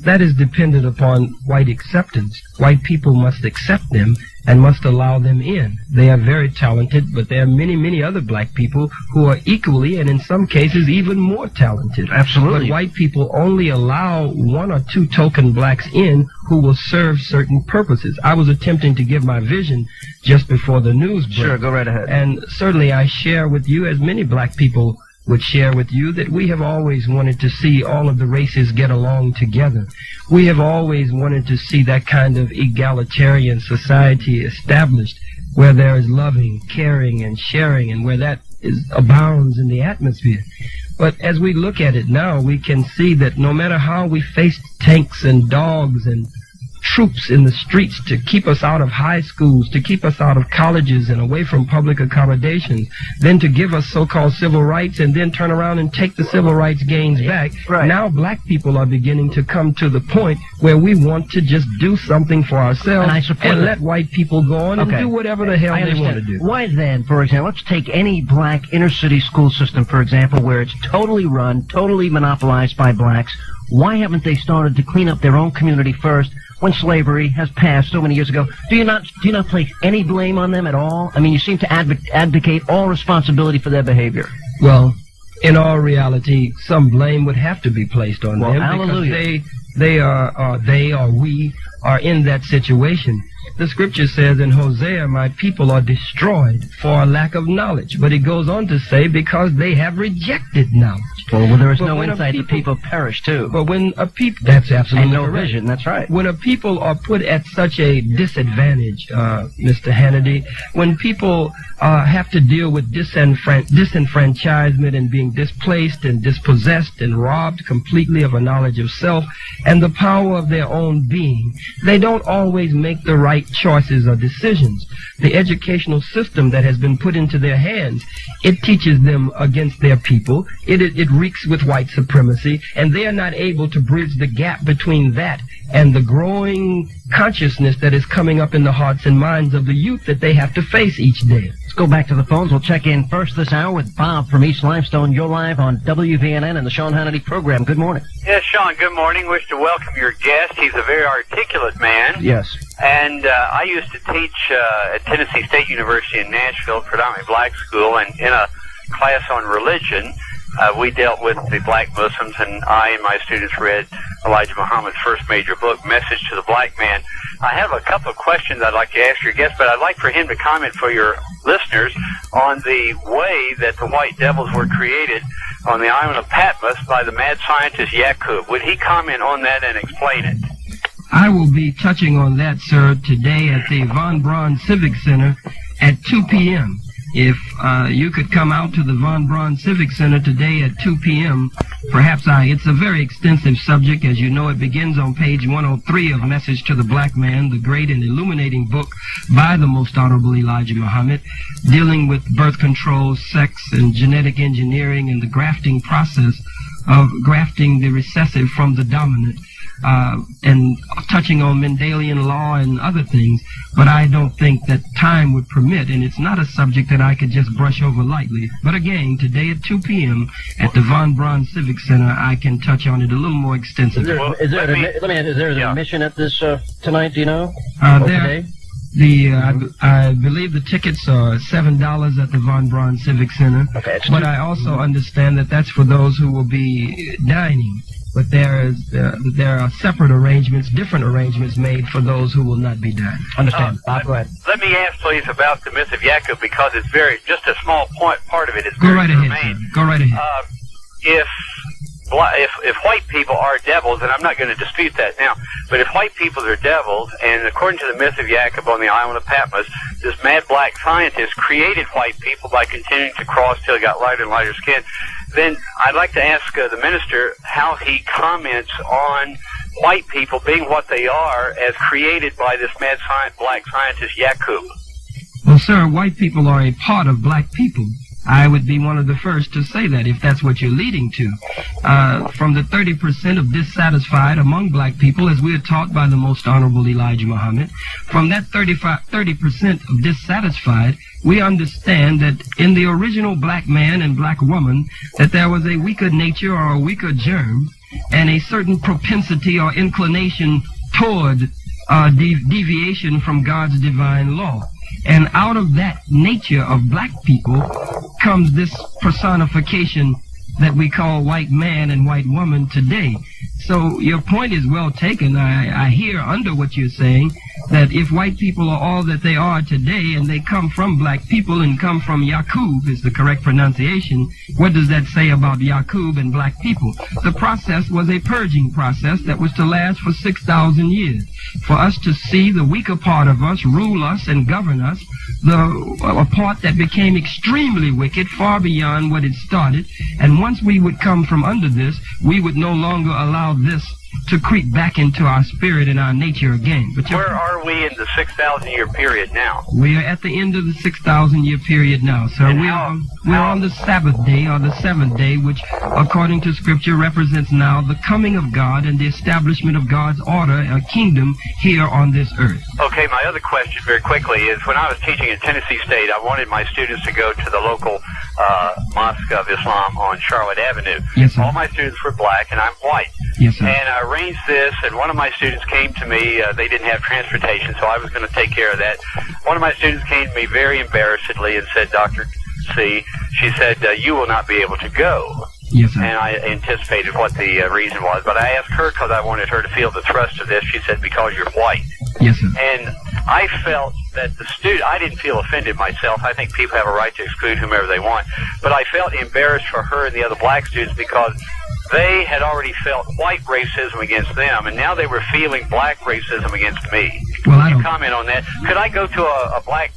that is dependent upon white acceptance. White people must accept them and must allow them in. They are very talented, but there are many, many other black people who are equally and in some cases even more talented. Absolutely. But white people only allow one or two token blacks in who will serve certain purposes. I was attempting to give my vision just before the news break. Sure, go right ahead. And certainly I share with you, as many black people would share with you, that we have always wanted to see all of the races get along together. We have always wanted to see that kind of egalitarian society established, where there is loving, caring, and sharing, and where that abounds in the atmosphere. But as we look at it now, we can see that no matter how we faced tanks and dogs and troops in the streets to keep us out of high schools, to keep us out of colleges and away from public accommodations, then to give us so-called civil rights and then turn around and take the civil rights gains back. Right. Now black people are beginning to come to the point where we want to just do something for ourselves and let white people go on and do whatever the hell they want to do. Why then, for example, let's take any black inner-city school system, for example, where it's totally run, totally monopolized by blacks. Why haven't they started to clean up their own community first when slavery has passed so many years ago? Do you not place any blame on them at all? I mean, you seem to advocate all responsibility for their behavior. Well, in all reality, some blame would have to be placed on them hallelujah. because we are in that situation. The scripture says in Hosea, my people are destroyed for a lack of knowledge. But it goes on to say, because they have rejected knowledge. Well, there is no insight, the people perish too. But when a people, that's absolutely correct. And no correct. vision, that's right. When a people are put at such a disadvantage, Mr. Hannity, when people have to deal with disenfranchisement and being displaced and dispossessed and robbed completely of a knowledge of self and the power of their own being, they don't always make the right choices or decisions. The educational system that has been put into their hands, it teaches them against their people. It reeks with white supremacy, and they are not able to bridge the gap between that and the growing consciousness that is coming up in the hearts and minds of the youth that they have to face each day. Let's go back to the phones. We'll check in first this hour with Bob from East Limestone. You're live on WVNN and the Sean Hannity program. Good morning. Yes, Sean, good morning. Wish to welcome your guest. He's a very articulate man. Yes. And I used to teach at Tennessee State University in Nashville, predominantly black school, and in a class on religion, we dealt with the black Muslims, and I and my students read Elijah Muhammad's first major book, Message to the Black Man. I have a couple of questions I'd like to ask your guest, but I'd like for him to comment for your listeners on the way that the white devils were created on the island of Patmos by the mad scientist Yakub. Would he comment on that and explain it? I will be touching on that, sir, today at the Von Braun Civic Center at 2 p.m. If you could come out to the Von Braun Civic Center today at 2 p.m., perhaps it's a very extensive subject. As you know, it begins on page 103 of Message to the Black Man, the great and illuminating book by the Most Honorable Elijah Muhammad, dealing with birth control, sex, and genetic engineering and the grafting process of grafting the recessive from the dominant. And touching on Mendelian law and other things, but I don't think that time would permit, and it's not a subject that I could just brush over lightly. But again, today at 2 p.m. at the Von Braun Civic Center, I can touch on it a little more extensively. Is there an admission at this tonight, do you know? Today? I believe the tickets are $7 at the Von Braun Civic Center, but I also understand that that's for those who will be dining. But there are separate arrangements, different arrangements made for those who will not be dining. Understand. Bob, go ahead. Let me ask, please, about the myth of Yakub, because it's just a small part of it is Go very right germane. ahead, sir. Go right ahead. If white people are devils, and I'm not going to dispute that now, but if white people are devils, and according to the myth of Yakub on the island of Patmos, this mad black scientist created white people by continuing to cross till he got lighter and lighter skin, then I'd like to ask the minister how he comments on white people being what they are as created by this mad black scientist Yakub. Well, sir, white people are a part of black people. I would be one of the first to say that, if that's what you're leading to. From the 30% of dissatisfied among black people, as we are taught by the Most Honorable Elijah Muhammad, from that 30% of dissatisfied, we understand that in the original black man and black woman, that there was a weaker nature or a weaker germ, and a certain propensity or inclination toward deviation from God's divine law. And out of that nature of black people comes this personification that we call white man and white woman today. So your point is well taken. I hear under what you're saying that if white people are all that they are today and they come from black people and come from Yakub is the correct pronunciation, what does that say about Yakub and black people? The process was a purging process that was to last for 6,000 years. For us to see the weaker part of us rule us and govern us, a part that became extremely wicked, far beyond what it started, and once we would come from under this, we would no longer allow this to creep back into our spirit and our nature again. But where are we in the 6,000-year period now? We are at the end of the 6,000-year period now, sir. We're on the Sabbath day, or the seventh day, which, according to Scripture, represents now the coming of God and the establishment of God's order, a kingdom here on this earth. Okay, my other question very quickly is, when I was teaching at Tennessee State, I wanted my students to go to the local Mosque of Islam on Charlotte Avenue. Yes, sir. All my students were black, and I'm white. Yes, sir. And I arranged this, and one of my students came to me. They didn't have transportation, so I was going to take care of that. One of my students came to me very embarrassedly and said, Dr. C, she said, you will not be able to go. Yes, sir. And I anticipated what the reason was, but I asked her because I wanted her to feel the thrust of this. She said, because you're white. Yes, sir. And I felt that the student, I didn't feel offended myself. I think people have a right to exclude whomever they want. But I felt embarrassed for her and the other black students because they had already felt white racism against them, and now they were feeling black racism against me. Well, Can you comment on that? Could I go to a black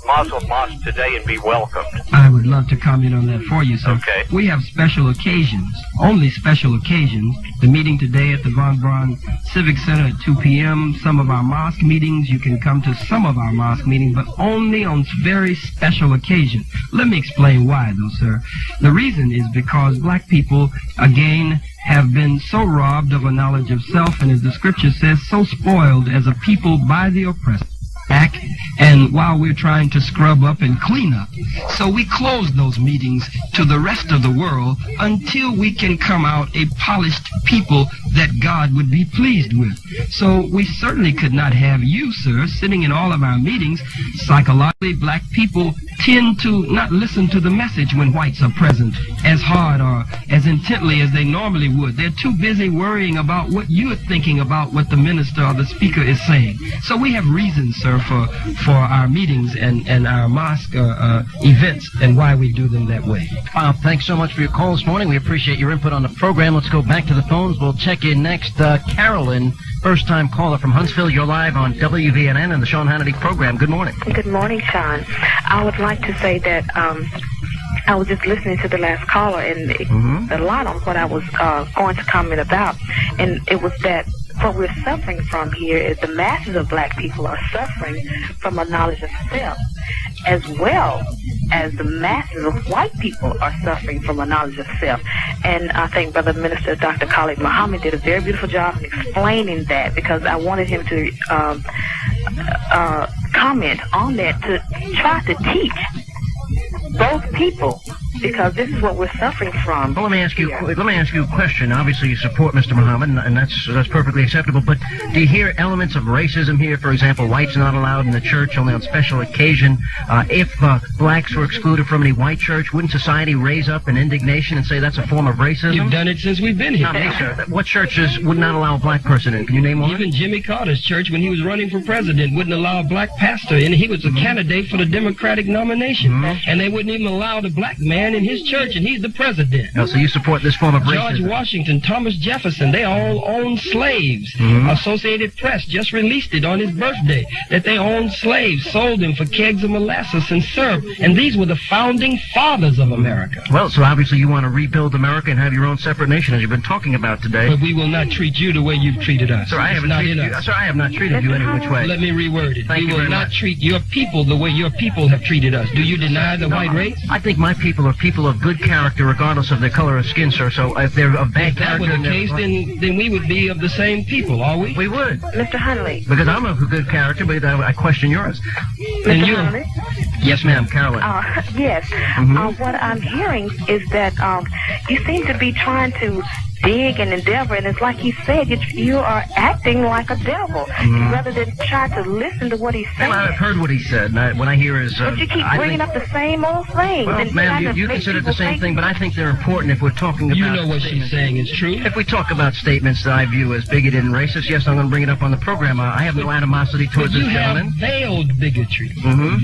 Muslim mosque today and be welcomed? I would love to comment on that for you, sir. Okay. We have special occasions, only special occasions. The meeting today at the Von Braun Civic Center at 2 p.m., some of our mosque meetings, you can come to some of our mosque meetings, but only on very special occasions. Let me explain why, though, sir. The reason is because black people, again, have been so robbed of a knowledge of self, and as the scripture says, so spoiled as a people by the oppressor. And while we're trying to scrub up and clean up, so we close those meetings to the rest of the world until we can come out a polished people that God would be pleased with. So we certainly could not have you, sir, sitting in all of our meetings. Psychologically, black people tend to not listen to the message when whites are present as hard or as intently as they normally would. They're too busy worrying about what you're thinking about what the minister or the speaker is saying. So we have reasons, sir, for our meetings and our mosque events and why we do them that way. Thanks so much for your call this morning. We appreciate your input on the program. Let's go back to the phones. We'll check in next. Carolyn, first-time caller from Huntsville. You're live on WVNN and the Sean Hannity program. Good morning. Good morning, Sean. I would like to say that I was just listening to the last caller, and a lot on what I was going to comment about, and it was that what we're suffering from here is the masses of black people are suffering from a knowledge of self, as well as the masses of white people are suffering from a knowledge of self. And I think Brother Minister Dr. Khalid Muhammad did a very beautiful job in explaining that, because I wanted him to comment on that, to try to teach both people, because this is what we're suffering from. Well, let me ask you a question. Obviously, you support Mr. Muhammad, and that's perfectly acceptable. But do you hear elements of racism here? For example, whites are not allowed in the church only on special occasion. If blacks were excluded from any white church, wouldn't society raise up in indignation and say that's a form of racism? You've done it since we've been here. Not me, sir. What churches would not allow a black person in? Can you name one? Even Jimmy Carter's church, when he was running for president, wouldn't allow a black pastor in. He was a candidate for the Democratic nomination, and they wouldn't even allow the black man in his church, and he's the president. Oh, so you support this form of racism? George Washington, Thomas Jefferson, they all owned slaves. Associated Press just released it on his birthday, that they owned slaves, sold them for kegs of molasses and syrup, and these were the founding fathers of America. Well, so obviously you want to rebuild America and have your own separate nation, as you've been talking about today. But we will not treat you the way you've treated us. Sir, I have not treated you any which way. Let me reword it. We will not treat your people the way your people have treated us. Do you deny the white race? I think my people are people of good character, regardless of their color of skin, sir. So if they're of bad character... If that were the case, then we would be of the same people, are we? We would. Mr. Huntley. Because I'm of good character, but I question yours. Mr. Huntley? Yes, ma'am, Carolyn. Yes. What I'm hearing is that you seem to be trying to dig and endeavor, and it's like he said, you are acting like a devil rather than try to listen to what he's saying. Well, I've heard what he said, and what I hear is... but you keep bringing up the same old thing. Well, ma'am, you consider it the same thing, but I think they're important if we're talking about... You know what she's saying is true. If we talk about statements that I view as bigoted and racist, yes, I'm going to bring it up on the program. I have no animosity towards this gentleman. You have veiled bigotry,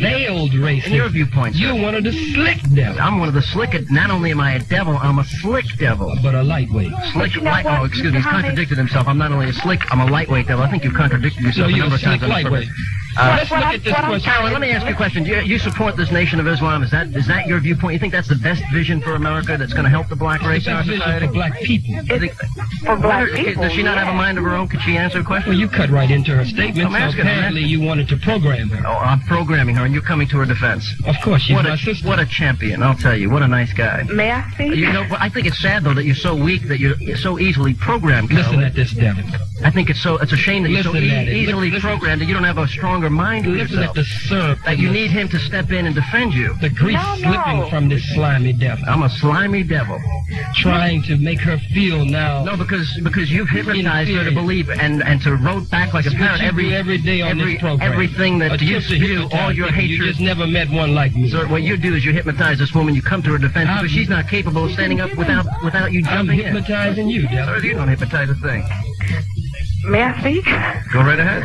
veiled racism. In your viewpoint, sir. You're one of the slick devils. I'm one of the slick... Not only am I a devil, I'm a slick devil. But a lightweight. Slick, oh, excuse me, he's contradicted himself. I'm not only a slick, I'm a lightweight devil. I think you've contradicted yourself a number of times on the program. Let's look at this question. Carolyn, let me ask you a question. Do you support this Nation of Islam? Is that your viewpoint? You think that's the best vision for America that's going to help the black race in our society? For black people. For black people. Does she not have a mind of her own? Could she answer a question? Well, you cut right into her statement, so apparently you wanted to program her. Oh, I'm programming her, and you're coming to her defense. Of course, she's my sister. What a champion, I'll tell you. What a nice guy. May I speak? You know, I think it's sad, though, that you're so weak, that you're so easily programmed, Carolyn. Listen at this, Devin. I think it's a shame that you're so easily programmed that you don't have a stronger mind of yourself. Listen at the syrup. That you need him to step in and defend you. The grease slipping from this slimy devil. I'm a slimy devil. Trying to make her feel now. No, because you've hypnotized her to believe and to rote back like a parrot every day on this program. Everything that you do, all your hatred. You just never met one like me. So what you do is you hypnotise this woman. You come to her defense because she's not capable of standing up without you jumping in. I'm hypnotizing you, devil. Sir, you don't hypnotize a thing. May I speak? Go right ahead.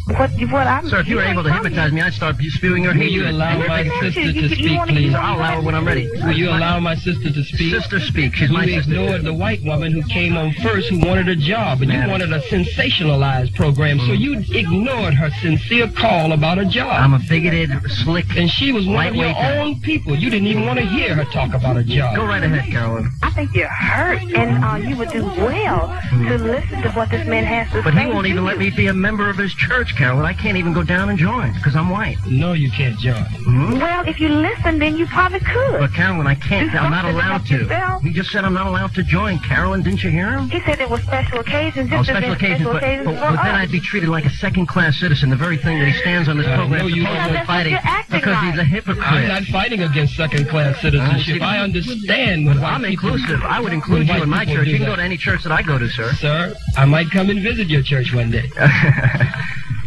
What I'm... Sir, if you were able to hypnotize me, I'd start spewing your hatred. Will you allow my sister to speak, please? I'll allow her when I'm ready. Will you allow my sister to speak? Sister, speak. She's my sister. You ignored the white woman who came on first, who wanted a job, and you wanted a sensationalized program, so you ignored her sincere call about a job. I'm a bigoted, slick, and she was one of your own people. You didn't even want to hear her talk about a job. Go right ahead, Carolyn. I think you're hurt, and you would do well to listen to what this man has to say. But he won't even let me be a member of his church, Carolyn. I can't even go down and join because I'm white. No, you can't join. Mm-hmm. Well, if you listen, then you probably could. But Carolyn, I can't. I'm not allowed to. He just said I'm not allowed to join. Carolyn, didn't you hear him? He said it was special occasions. Special occasions. But then I'd be treated like a second-class citizen. The very thing that he stands on this program supposedly fighting because he's a hypocrite. I'm not fighting against second-class citizenship. I understand. I'm inclusive. I would include you in my church. You can go to any church that I go to, sir. Sir, I might come and visit your church one day.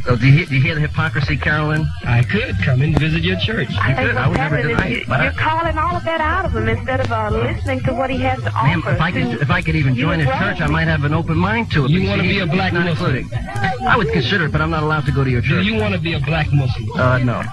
So do you hear the hypocrisy, Carolyn? I could come and visit your church. I would never deny it. You're calling all of that out of him instead of listening to what he has to offer. Ma'am, if I could even join his church, I might have an open mind to it. You want to be a black Muslim? I would consider it, but I'm not allowed to go to your church. Do you want to be a black Muslim? No.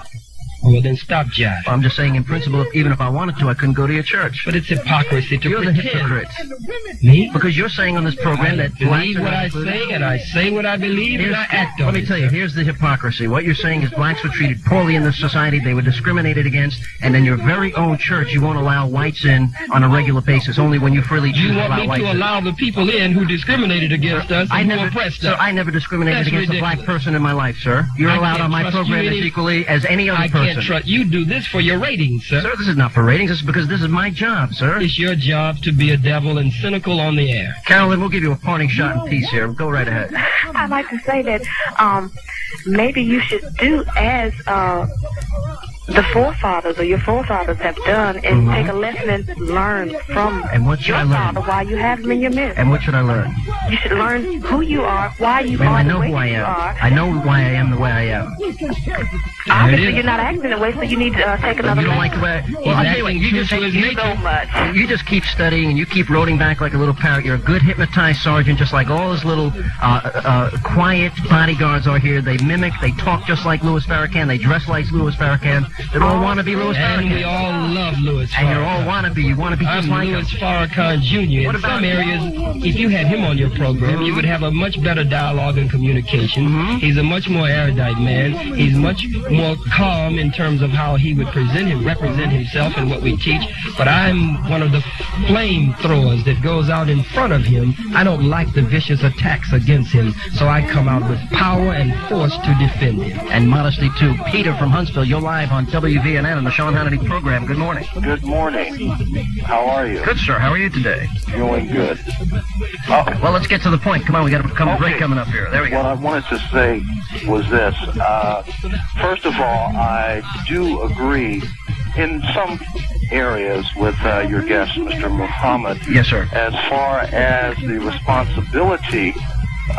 Well, then stop jiving. I'm just saying, in principle, even if I wanted to, I couldn't go to your church. But it's hypocrisy to You're pretend. the hypocrite. Me? Because you're saying on this program that believe what I say, and I say what I believe, and I act on it. Let me tell you, here's the hypocrisy. What you're saying is blacks were treated poorly in this society, they were discriminated against, and in your very own church, you won't allow whites in on a regular basis, only when you freely choose to allow whites in. You want me to allow the people in who discriminated against us and who oppressed us? Sir, I never discriminated against a black person in my life, sir. You're allowed on my program as equally as any other person. I can't trust you. Do this for your ratings, sir. Sir, this is not for ratings. This is because this is my job, sir. It's your job to be a devil and cynical on the air. Carolyn, we'll give you a parting shot in peace here. Go right ahead. I'd like to say that maybe you should do as the forefathers or your forefathers have done and take a lesson and learn from your father while you have him in your midst. And what should I learn? You should learn who you are, why you are the way you are. I know why I am the way I am. Obviously, you're not acting the way, so you need to take another You don't like the way I'll tell you what, you just keep studying and you keep roting back like a little parrot. You're a good hypnotized sergeant, just like all his little quiet bodyguards are here. They mimic, they talk just like Louis Farrakhan, they dress like Louis Farrakhan. They all want to be Louis Farrakhan. And we all love Louis Farrakhan. And you're all want to be. You want to be just like Louis Farrakhan Jr. In some areas, if you had him on your program, you would have a much better dialogue and communication. He's a much more erudite man. He's much more calm in terms of how he would represent himself and what we teach. But I'm one of the flamethrowers that goes out in front of him. I don't like the vicious attacks against him, so I come out with power and force to defend him. And modesty, too. Peter from Huntsville, you're live on WVNN on the Sean Hannity program. Good morning. Good morning. How are you? Good, sir. How are you today? Doing good. Well, let's get to the point. Come on, we got a break coming up here. There we go. What I wanted to say was this. First of all, I do agree in some areas with your guest, Mr. Muhammad. Yes, sir. As far as the responsibility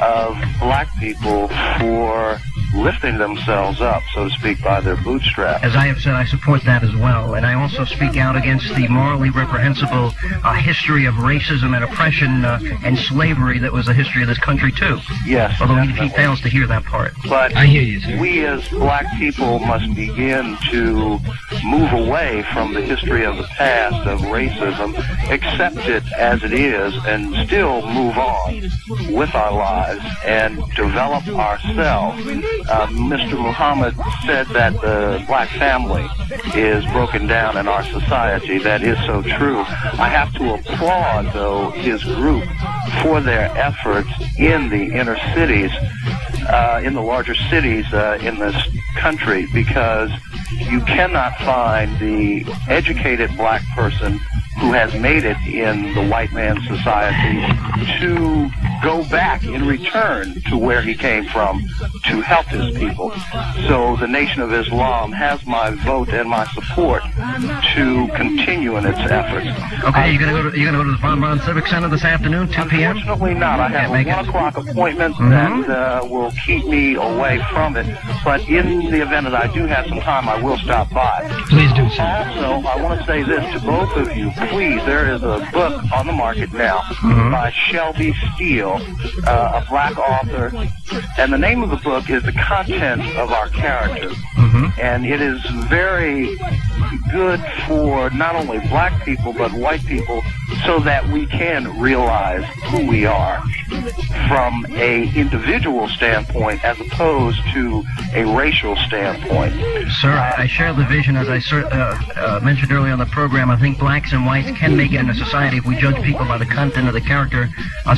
of black people for lifting themselves up, so to speak, by their bootstraps. As I have said, I support that as well, and I also speak out against the morally reprehensible history of racism and oppression and slavery that was the history of this country, too. Yes. Although he fails to hear that part. But I hear you, sir. We as black people must begin to move away from the history of the past of racism, accept it as it is, and still move on with our lives and develop ourselves Mr. Muhammad said that the black family is broken down in our society. That is so true. I have to applaud, though, his group for their efforts in the inner cities, in the larger cities in this country, because you cannot find the educated black person who has made it in the white man's society to go back in return to where he came from to help his people. So the Nation of Islam has my vote and my support to continue in its efforts. Okay, you're gonna go to the Von Braun Civic Center this afternoon, 2 p.m.? Unfortunately not. I have a 1 o'clock appointment that will keep me away from it. But in the event that I do have some time, I will stop by. Please do so. Also, I want to say this to both of you. Please, there is a book on the market now by Shelby Steele, a black author, and the name of the book is The Content of Our Character. And it is very good for not only black people but white people, so that we can realize who we are from a individual standpoint as opposed to a racial standpoint. Sir, I share the vision. As I mentioned earlier on the program, I think blacks and whites can make it in a society if we judge people by the content of the character.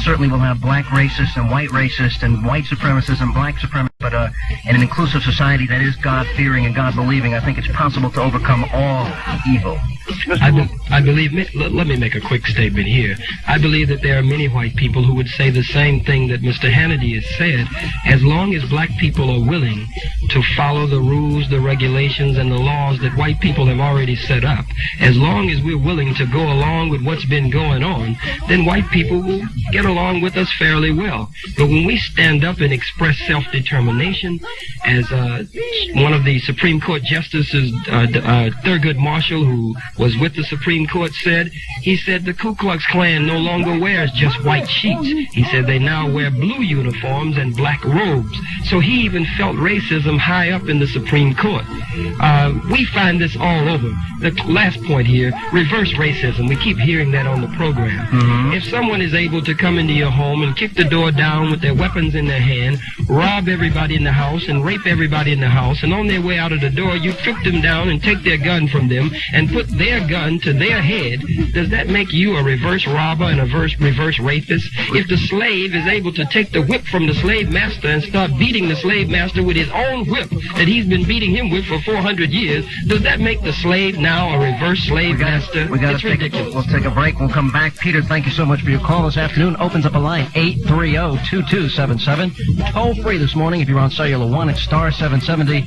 Certainly we'll have black racists and white racists and white supremacists and black supremacists, but in an inclusive society that is God-fearing and God-believing, I think it's possible to overcome all evil. I believe, let me make a quick statement here. I believe that there are many white people who would say the same thing that Mr. Hannity has said. As long as black people are willing to follow the rules, the regulations, and the laws that white people have already set up, as long as we're willing to go along with what's been going on, then white people will get along with us fairly well. But when we stand up and express self-determination, as one of the Supreme Court justices, Thurgood Marshall, who was with the Supreme Court, said, he said the Ku Klux Klan no longer wears just white sheets. He said they now wear blue uniforms and black robes. So he even felt racism high up in the Supreme Court. We find this all over. The last point here, reverse racism. We keep hearing that on the program. If someone is able to come into your home and kick the door down with their weapons in their hand, rob everybody in the house and rape everybody in the house, and on their way out of the door you trip them down and take their gun from them and put their gun to their head, does that make you a reverse robber and a reverse rapist? If the slave is able to take the whip from the slave master and start beating the slave master with his own whip that he's been beating him with for 400 years, does that make the slave now a reverse slave master? It's ridiculous. We'll take a break. We'll come back. Peter, thank you so much for your call this afternoon. Opens up a line, 830-2277. Toll free this morning if you're on cellular 1 at star 770.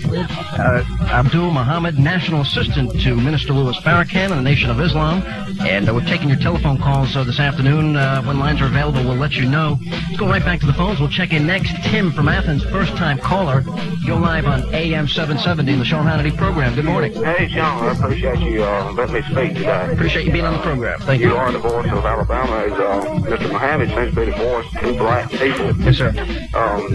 Abdul Muhammad, National Assistant to Minister Louis Farrakhan and the Nation of Islam. And we're taking your telephone calls this afternoon. When lines are available, we'll let you know. Let's go right back to the phones. We'll check in next. Tim from Athens, first-time caller. You're live on AM 770 in the Sean Hannity program. Good morning. Hey, Sean, I appreciate you letting me speak today. Appreciate you being on the program. Thank you. You are the voice of Alabama. Mr. Muhammad seems to be the voice to black people. Yes, sir.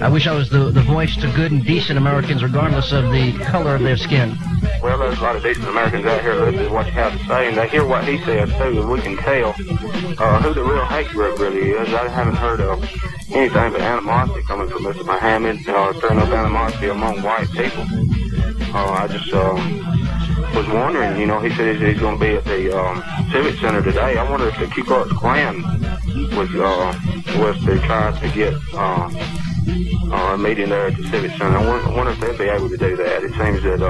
I wish I was the voice to good and decent Americans, regardless of the color of their skin. Well, there's a lot of decent Americans out here listening to what you have to say, and they hear what he says, too, and we can tell who the real hate group really is. I haven't heard of anything but animosity coming from Mr. Muhammad, stirring up animosity among white people. I just was wondering, he said he's going to be at the Civic Center today. I wonder if the Ku Klux Klan was to try to get a meeting there at the Civic Center. I wonder if they'd be able to do that. It seems that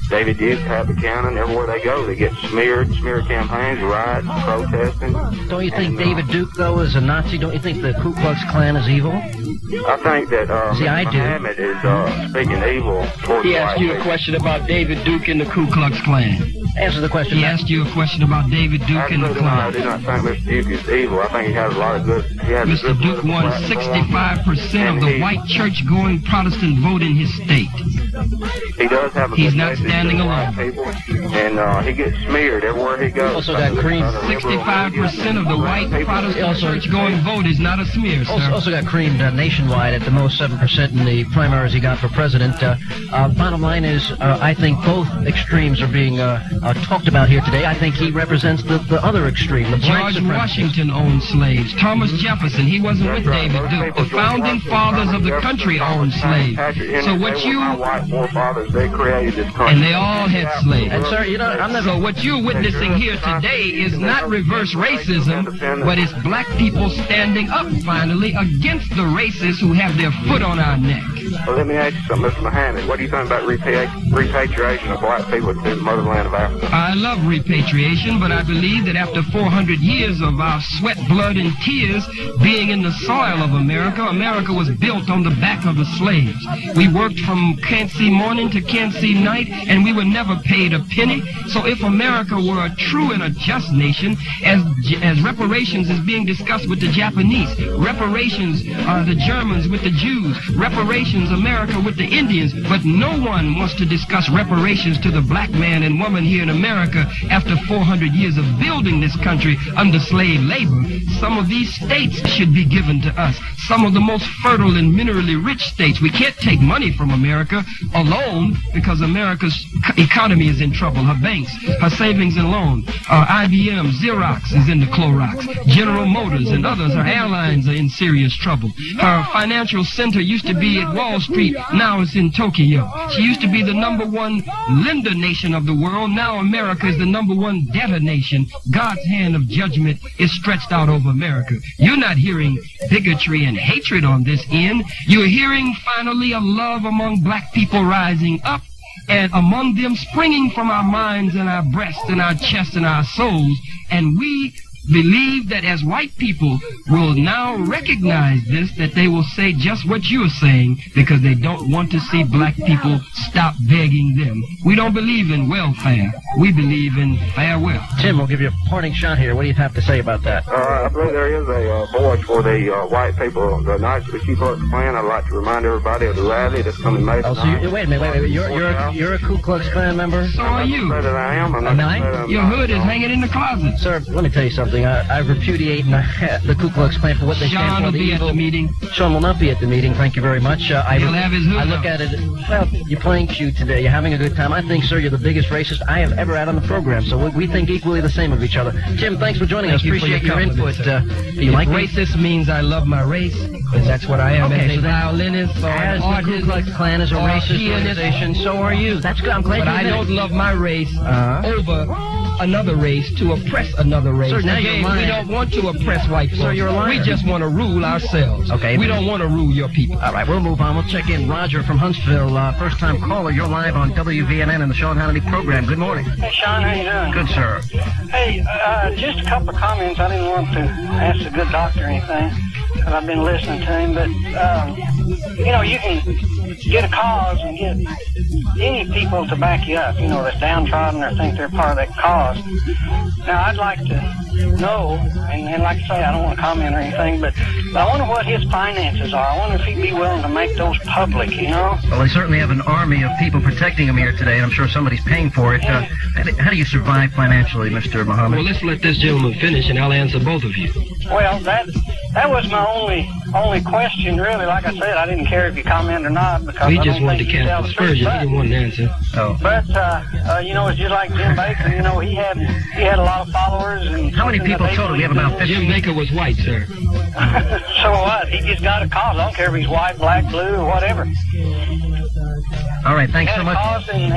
David Duke, Pat Buchanan, everywhere they go, they get smear campaigns, riots, protesting. Don't you think David Duke, though, is a Nazi? Don't you think the Ku Klux Klan is evil? I think that Muhammad is speaking evil towards He asked you a question about David Duke and the Ku Klux Klan. Answer the question. He asked you a question about David Duke and the Klan. I do not think Mr. Duke is evil. I think he has a lot of good... Mr. Duke won 65% of the white church-going Protestant vote in his state. He does have a He's not standing alone. People, and he gets smeared everywhere he goes. Also got creamed. 65% of the white Protestant church-going vote is not a smear, sir. Also got creamed nationwide at the most 7% in the primaries he got for president. Bottom line is, I think both extremes are being talked about here today. I think he represents the other extreme, the white George Washington owned slaves. Thomas Jefferson, he wasn't with David Duke. The founding fathers of the country owned slaves. So what you... white forefathers, they created this country. And they all had slaves. And sir, you know, So what you're witnessing here today is not reverse racism, but it's black people standing up finally against the racists who have their foot on our neck. Well, let me ask you something, Mr. Hannity. What do you think about repatriation of black people to the motherland of Africa? I love repatriation, but I believe that after 400 years of our sweat, blood, and tears being in the soil of America, America was built on the back of the slaves. We worked from can't see morning to can't see night, and we were never paid a penny. So if America were a true and a just nation, as reparations is being discussed with the Japanese, reparations the Germans with the Jews, reparations America with the Indians, but no one wants to discuss reparations to the black man and woman here in America after 400 years of building this country under slave labor. Some of these states should be given to us. Some of the most fertile and minerally rich states. We can't take money from America alone because America's economy is in trouble. Her banks, her savings and loan, IBM, Xerox is in the Clorox. General Motors and others, her airlines are in serious trouble. Her financial center used to be at Wall Street, now it's in Tokyo. She used to be the #1 lender nation of the world. Now America is the #1 debtor nation. God's hand of judgment is stretched out over America. You're not hearing bigotry and hatred on this end. You're hearing finally a love among black people rising up, and among them springing from our minds and our breasts and our chests and our souls. And we believe that as white people will now recognize this, that they will say just what you're saying because they don't want to see black people stop begging them. We don't believe in welfare. We believe in farewell. Tim, we'll give you a parting shot here. What do you have to say about that? I believe there is a voice for the white people. The night of the Ku Klux Klan, I'd like to remind everybody of the rally that's coming May. Oh, so wait a minute. You're a Ku Klux Klan member? So are you. That I am. Your hood is hanging in the closet. Sir, let me tell you something. I repudiate the Ku Klux Klan for what they stand for. Sean will be at the meeting. Sean will not be at the meeting. Thank you very much. He'll have his hood I look at it. Well, you're playing cute today. You're having a good time. I think, sir, you're the biggest racist I have ever had on the program. So we think equally the same of each other. Tim, thanks for joining us. Appreciate your input. You like racist means I love my race, because that's what I am. Okay, as a violinist or as artist, the Ku Klux Klan is a racist organization, so are you. That's good. I'm glad but you I don't love my race over another race to oppress another race. Sir, now Again, we don't want to oppress white folks. Sir, you're a liar. We just want to rule ourselves. Okay. We don't want to rule your people. All right, we'll move on. We'll check in. Roger from Huntsville, first-time caller. You're live on WVNN and the Sean Hannity program. Good morning. Hey, Sean, how you doing? Good, sir. Hey, just a couple of comments. I didn't want to ask the good doctor anything, because I've been listening to him. But, you can get a cause and get any people to back you up, that's downtrodden or think they're part of that cause. Now, I'd like to know, and like I say, I don't want to comment or anything, but I wonder what his finances are. I wonder if he'd be willing to make those public, Well, they certainly have an army of people protecting him here today, and I'm sure somebody's paying for it. How do you survive financially, Mr. Muhammad? Well, let's let this gentleman finish, and I'll answer both of you. Well, that was my only question, really. Like I said, I didn't care if you comment or not, because he just wanted to cast aspersions. He didn't want an answer. Oh. But it's just like Jim Baker. He had a lot of followers. And how many people total? We have about 50. Jim Baker was white, sir. So what? He just got a cause. I don't care if he's white, black, blue, or whatever. All right, thanks so much. He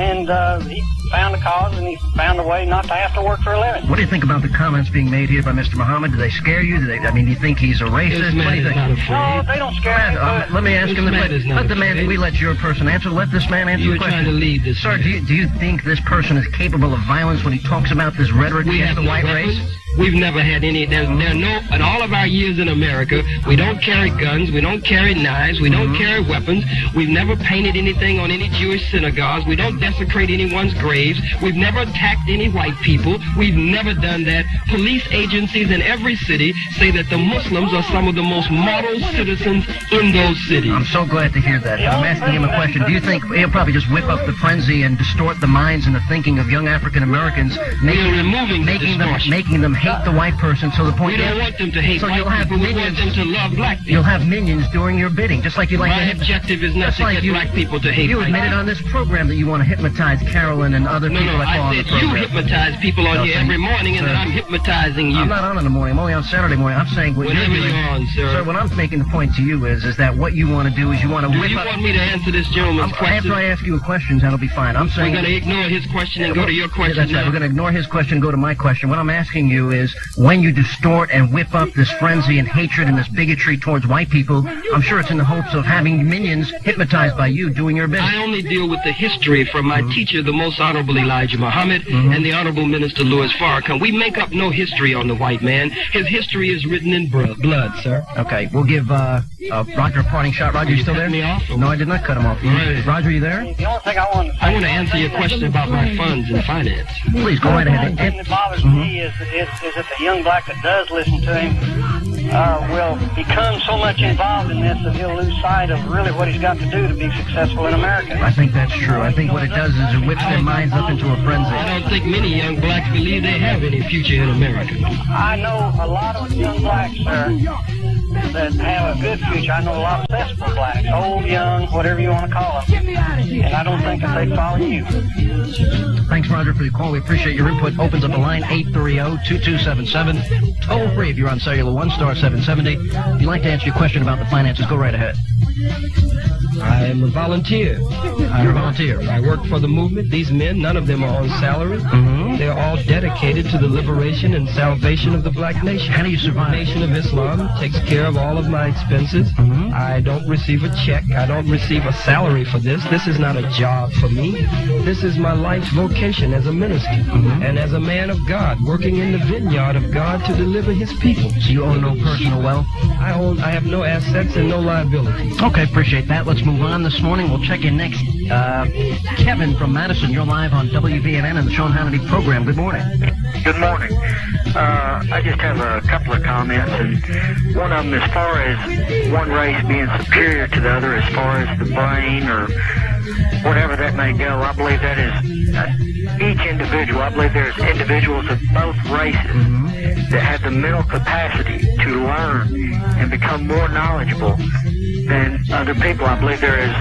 found a cause, and he found a way not to have to work for a living. What do you think about the comments being made here by Mr. Muhammad? Do they scare you? Do you think he's a racist? This man is not afraid. No, they don't scare me. Let me ask him. Let the man. We let your person answer. Let this man answer the question. You're trying to lead this. Sir, do you think this person is capable of violence when he talks about this rhetoric against the white race? We've never had any. There are no. In all of our years in America, we don't carry guns. We don't carry knives. We don't carry weapons. We've never painted anything on any Jewish synagogues. We don't desecrate anyone's graves. We've never attacked any white people. We've never done that. Police agencies in every city say that the Muslims are some of the most model citizens in those cities. I'm so glad to hear that. I'm asking him a question. Do you think he'll probably just whip up the frenzy and distort the minds and the thinking of young African Americans, making them hate the white person, so the point is... We don't want them to hate white people, we want them to love black people. You'll have minions doing your bidding, just like you like to... My objective is not to get black people to hate you admitted on this program that you want to hypnotize Carolyn and other people that call on the program. You hypnotize people on here every morning, and then I'm hypnotizing you. I'm not on in the morning. I'm only on Saturday morning. I'm saying what whenever you're on, sir. Sir, what I'm making the point to you is that what you want to do is you want to... Do you want me to answer this gentleman's question? After I ask you a question, that'll be fine. I'm saying... We're going to ignore his question and go to your question. That's right. We're going to ignore his question and go to my question. What I'm asking you is, when you distort and whip up this frenzy and hatred and this bigotry towards white people, I'm sure it's in the hopes of having minions hypnotized by you doing your business. I only deal with the history from my teacher, the Most Honorable Elijah Muhammad, and the Honorable Minister Louis Farrakhan. We make up no history on the white man. His history is written in blood, sir. Okay, we'll give Roger a parting shot. Roger, you still there? Me off? No, I did not cut him off. Right. Roger, you there? The only thing I want to answer your question about my funds and finance. Please, go right ahead. The thing that bothers me is that the young black that does listen to him will become so much involved in this that he'll lose sight of really what he's got to do to be successful in America. I think that's true. I think what it does is it whips their minds up into a frenzy. I don't think many young blacks believe they have any future in America. I know a lot of young blacks, sir, that have a good future. I know a lot of successful blacks, old, young, whatever you want to call them. And I don't think that they follow you. Thanks, Roger, for your call. We appreciate your input. Opens up the line 830-2277. Toll free if you're on cellular 1*770. If you'd like to answer your question about the finances, go right ahead. I am a volunteer. You're a volunteer. I work for the movement. These men, none of them are on salary. They're all dedicated to the liberation and salvation of the black nation. How do you survive? The Nation of Islam takes care of all of my expenses. I don't receive a check. I don't receive a salary for this. This is not a job for me. This is my life's vocation as a minister and as a man of God, working in the vineyard of God to deliver his people. So you own no personal wealth? I have no assets and no liabilities. Okay, appreciate that. Let's move on this morning. We'll check in next. Kevin from Madison, you're live on WVNN and the Sean Hannity program. Good morning. Good morning. I just have a couple of comments, and one of them, as far as one race being superior to the other as far as the brain or whatever that may go, I believe that is each individual. I believe there's individuals of both races that have the mental capacity to learn and become more knowledgeable than other people. I believe there is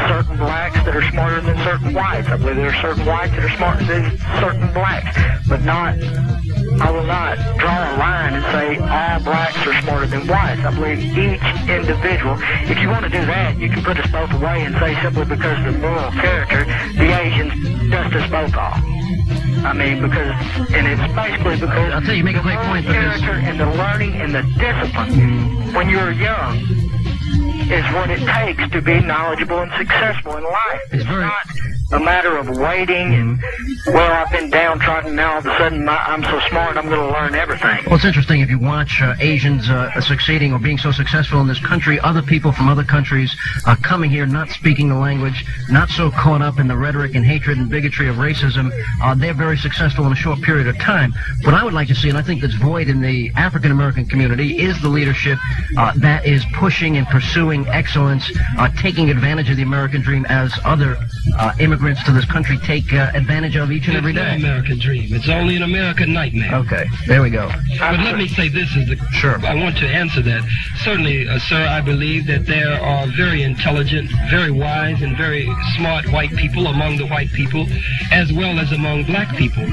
certain blacks that are smarter than certain whites. I believe there are certain whites that are smarter than certain blacks, but not... I will not draw a line and say all blacks are smarter than whites. I believe each individual, if you want to do that, you can put us both away and say simply because of the moral character, the Asians dust us both off. I mean, because, and it's basically because I'll tell you, make a great point. The character and the learning and the discipline when you're young is what it takes to be knowledgeable and successful in life. It's not a matter of waiting and, well, I've been downtrodden, now all of a sudden I'm so smart, I'm going to learn everything. Well, it's interesting if you watch Asians succeeding or being so successful in this country, other people from other countries coming here, not speaking the language, not so caught up in the rhetoric and hatred and bigotry of racism, they're very successful in a short period of time. What I would like to see, and I think that's void in the African-American community, is the leadership that is pushing and pursuing excellence, taking advantage of the American dream as other immigrants to this country take advantage of each and every day. It's no American dream. It's only an American nightmare. Okay, there we go. But let me say this is the... Sure. I want to answer that. Certainly, sir, I believe that there are very intelligent, very wise, and very smart white people among the white people, as well as among black people.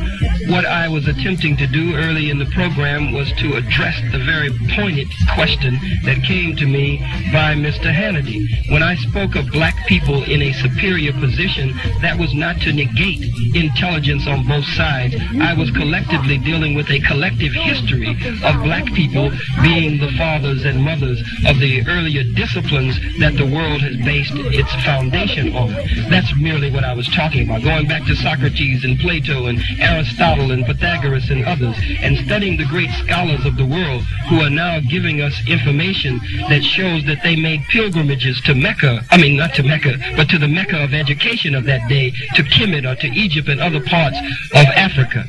What I was attempting to do early in the program was to address the very pointed question that came to me by Mr. Hannity. When I spoke of black people in a superior position, that was not to negate intelligence on both sides. I was collectively dealing with a collective history of black people being the fathers and mothers of the earlier disciplines that the world has based its foundation on. That's merely what I was talking about, going back to Socrates and Plato and Aristotle and Pythagoras and others, and studying the great scholars of the world who are now giving us information that shows that they made pilgrimages to Mecca, not to Mecca, but to the Mecca of education of that day, to Kemet or to Egypt and other parts of Africa.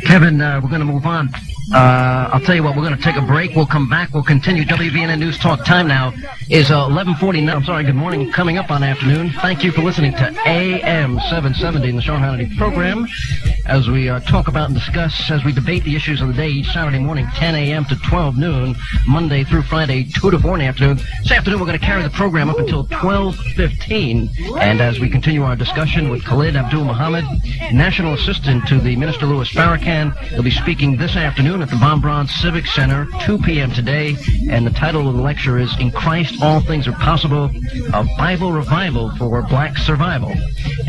Kevin, we're going to move on. I'll tell you what, we're going to take a break. We'll come back. We'll continue. WVNN News Talk time now is 11:49. I'm sorry, good morning. Coming up on afternoon. Thank you for listening to AM 770 in the Sean Hannity program. as we talk about and discuss, as we debate the issues of the day each Saturday morning, 10 a.m. to 12 noon, Monday through Friday, 2 to 4 in the afternoon. This afternoon, we're going to carry the program up until 12:15. And as we continue our discussion with Khalid Abdul Muhammad, National Assistant to the Minister Louis Farrakhan, he'll be speaking this afternoon at the Von Braun Civic Center, 2 p.m. today. And the title of the lecture is In Christ All Things Are Possible, a Bible Revival for Black Survival.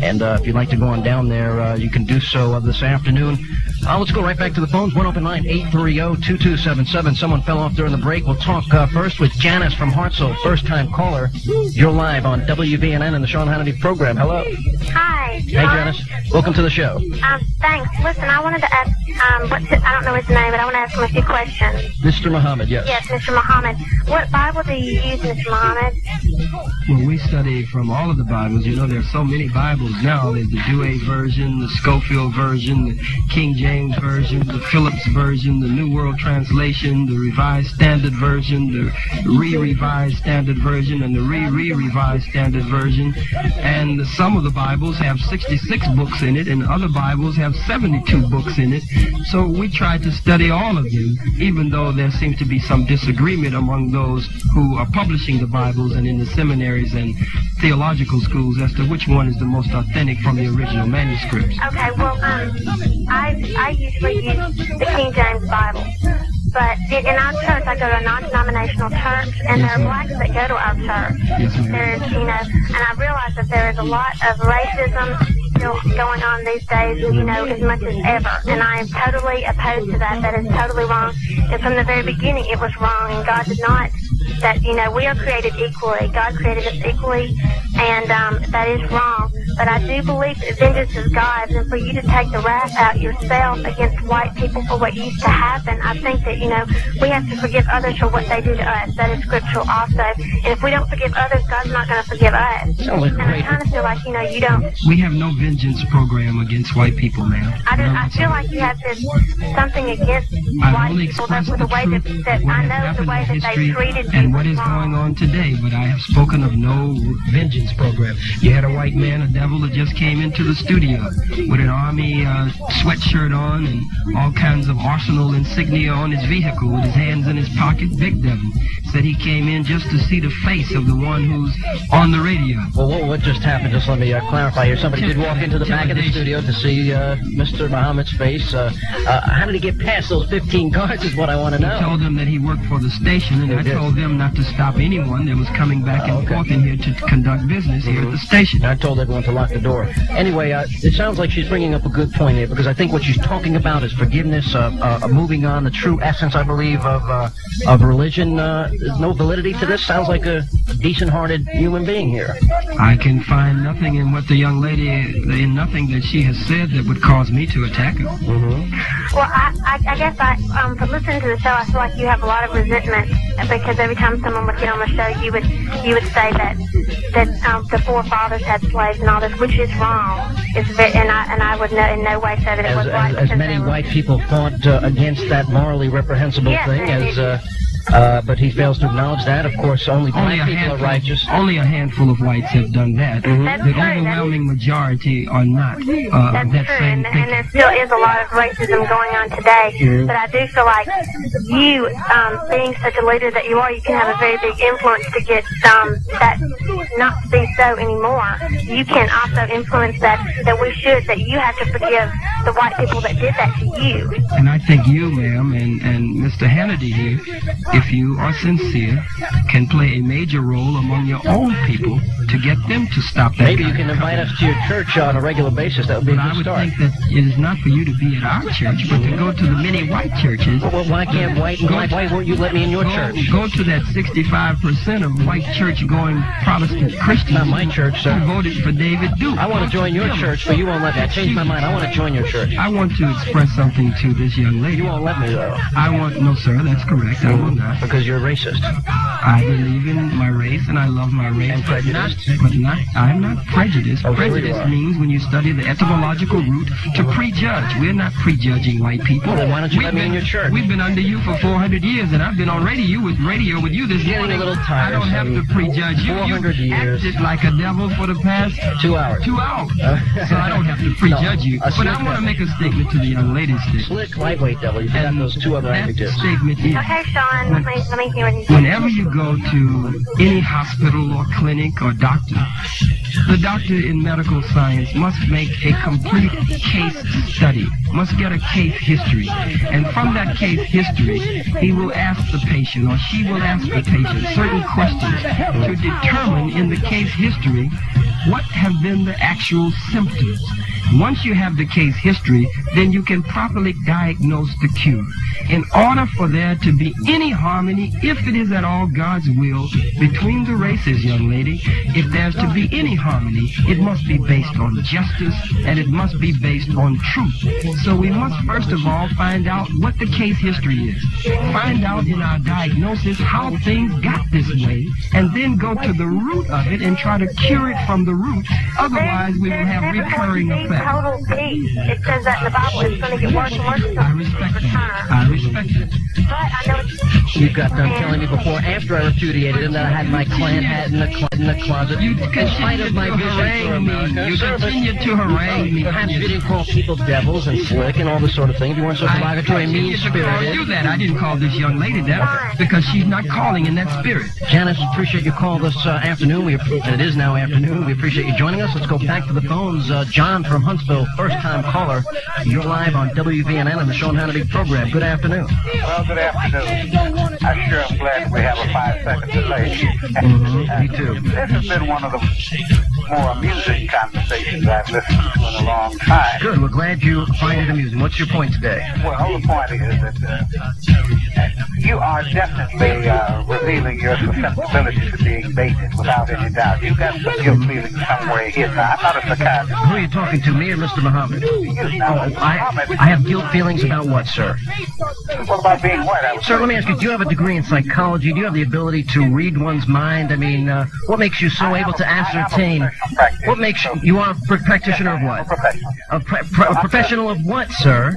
And if you'd like to go on down there, you can do so this afternoon. Let's go right back to the phones. One open line, 830-2277. Someone fell off during the break. We'll talk first with Janice from Hartselle, first-time caller. You're live on WVNN and the Sean Hannity program. Hello. Hi. Hey, Janice. Welcome to the show. Thanks. Listen, I wanted to ask, I don't know his name, but I want to ask him a few questions. Mr. Muhammad, yes. Yes, Mr. Muhammad. What Bible do you use, Mr. Muhammad? Well, we study from all of the Bibles. You know, there's so many Bibles now. There's the Douay version, the Schofield version, the King James version, the Phillips version, the New World Translation, the Revised Standard Version, the Re-Revised Standard Version, and the Re-Revised Standard Version. And some of the Bibles have 66 books in it, and other Bibles have 72 books in it. So we try to study all of them, even though there seems to be some disagreement among those who are publishing the Bibles and in the seminaries and theological schools as to which one is the most authentic from the original manuscripts. Okay, well, I usually use the King James Bible. But in our church, I go to a non-denominational church, and there are blacks that go to our church. There's, and I realize that there is a lot of racism still going on these days, as much as ever. And I am totally opposed to that. That is totally wrong. And from the very beginning, it was wrong, and God did not. That, we are created equally. God created us equally, and that is wrong. But I do believe that vengeance is God's, and for you to take the wrath out yourself against white people for what used to happen, I think that, we have to forgive others for what they do to us. That is scriptural also. And if we don't forgive others, God's not going to forgive us. And I kind of feel like, you don't. We have no vengeance program against white people, ma'am. I feel like you have this something against white people. That's the way that I know the way that they treated you. And what is going on today, but I have spoken of no vengeance program. You had a white man, a devil, that just came into the studio with an army sweatshirt on and all kinds of arsenal insignia on his vehicle with his hands in his pocket. Big devil said he came in just to see the face of the one who's on the radio. Well, what just happened? Just let me clarify here. Somebody did walk into the back of the studio to see Mr. Muhammad's face. How did he get past those 15 guards is what I want to know. I told them that he worked for the station, and I told them not to stop anyone that was coming back and forth in here to conduct business here at the station. I told everyone to lock the door. Anyway, it sounds like she's bringing up a good point here, because I think what she's talking about is forgiveness, moving on, the true essence, I believe, of religion. There's no validity to this. Sounds like a decent-hearted human being here. I can find nothing in what the young lady, in nothing that she has said that would cause me to attack her. Well, I guess from listening to the show, I feel like you have a lot of resentment, because every time someone would get on the show, you would say that the forefathers had slaves and all this, which is wrong. And I would in no way say that it was right. As many white people fought against that morally reprehensible thing as... but he fails to acknowledge that. Of course, only black people are righteous. Only a handful of whites have done that. The overwhelming majority are not. That's that true, same and there still is a lot of racism going on today. But I do feel like you, being such a leader that you are, you can have a very big influence to get that not to be so anymore. You can also influence that you have to forgive the white people that did that to you. And I think you, ma'am, and Mr. Hannity here, if you are sincere, can play a major role among your own people to get them to stop that. Maybe you can invite us to your church on a regular basis. That would be a good start. I would think that it is not for you to be at our church, but to go to the many white churches. Well, why can't why won't you let me in your church? Go to that 65% of white church-going Protestant Christians. Not my church, sir. Who voted for David Duke. I want to join your church, but you won't let me. I changed my mind. I want to join your church. I want to express something to this young lady. You won't let me, though. No, sir, that's correct. I will not. Because you're a racist. I believe in my race and I love my race. And prejudice? I'm not prejudiced. Oh, prejudice means when you study the etymological root to prejudge. We're not prejudging white people. Well, then why don't you let me in your church? We've been under you for 400 years, and I've been on radio with you this Getting morning. a little tired. I don't have to prejudge you. 400 you years. acted like a devil for the past 2 hours. 2 hours. So I don't have to prejudge you. But I want to make a statement to the young lady. Slick, lightweight devil. You forgot those 2 other adjectives. That statement is, Okay, Sean, let me hear what you say. whenever you go to any hospital or clinic or doctor, the doctor in medical science must make a complete case study, must get a case history. And from that case history, he will ask the patient or she will ask the patient certain questions to determine in the case history what have been the actual symptoms. Once you have the case history, then you can properly diagnose the cure. In order for there to be any harmony, if it is at all God's will, between the races, young lady, if there's to be any harmony, it must be based on justice and it must be based on truth. So we must first of all find out what the case history is. Find out in our diagnosis how things got this way, and then go to the root of it and try to cure it from the root. Otherwise, we will have recurring effects. Total peace. It says that in the Bible. It's going to get worse and worse until I respect that. I respect it. But I know You got done telling me before, after I repudiated him, that I had my Klan hat in the closet. You in spite of my vision for America. You continue to harangue me. Perhaps you didn't call people devils and slick and all this sort of thing. You weren't so derogatory and mean-spirited. You that. I didn't call this young lady that because she's not calling in that spirit. Janice, appreciate your call this afternoon. It is now afternoon. We appreciate you joining us. Let's go back to the phones. John from Huntsville, first-time caller. You're live on WVNN and the Sean Hannity program. Good afternoon. Well, good afternoon. I sure am glad we have a 5-second delay. Me too. This has been one of the more amusing conversations I've listened to in a long time. Good. We're glad you find it amusing. What's your point today? Well, the point is that you are definitely revealing your susceptibility to being baited without any doubt. You've got some guilt feelings somewhere here. Now, I'm not a psychiatrist. Who are you talking to, me or Mr. Muhammad? I have guilt feelings about what, sir? What about being white? Sir, let me ask you, do you have a degree in psychology? Do you have the ability to read one's mind? I mean, what makes you so able to ascertain? What makes you are a practitioner of what? A professional of what, sir?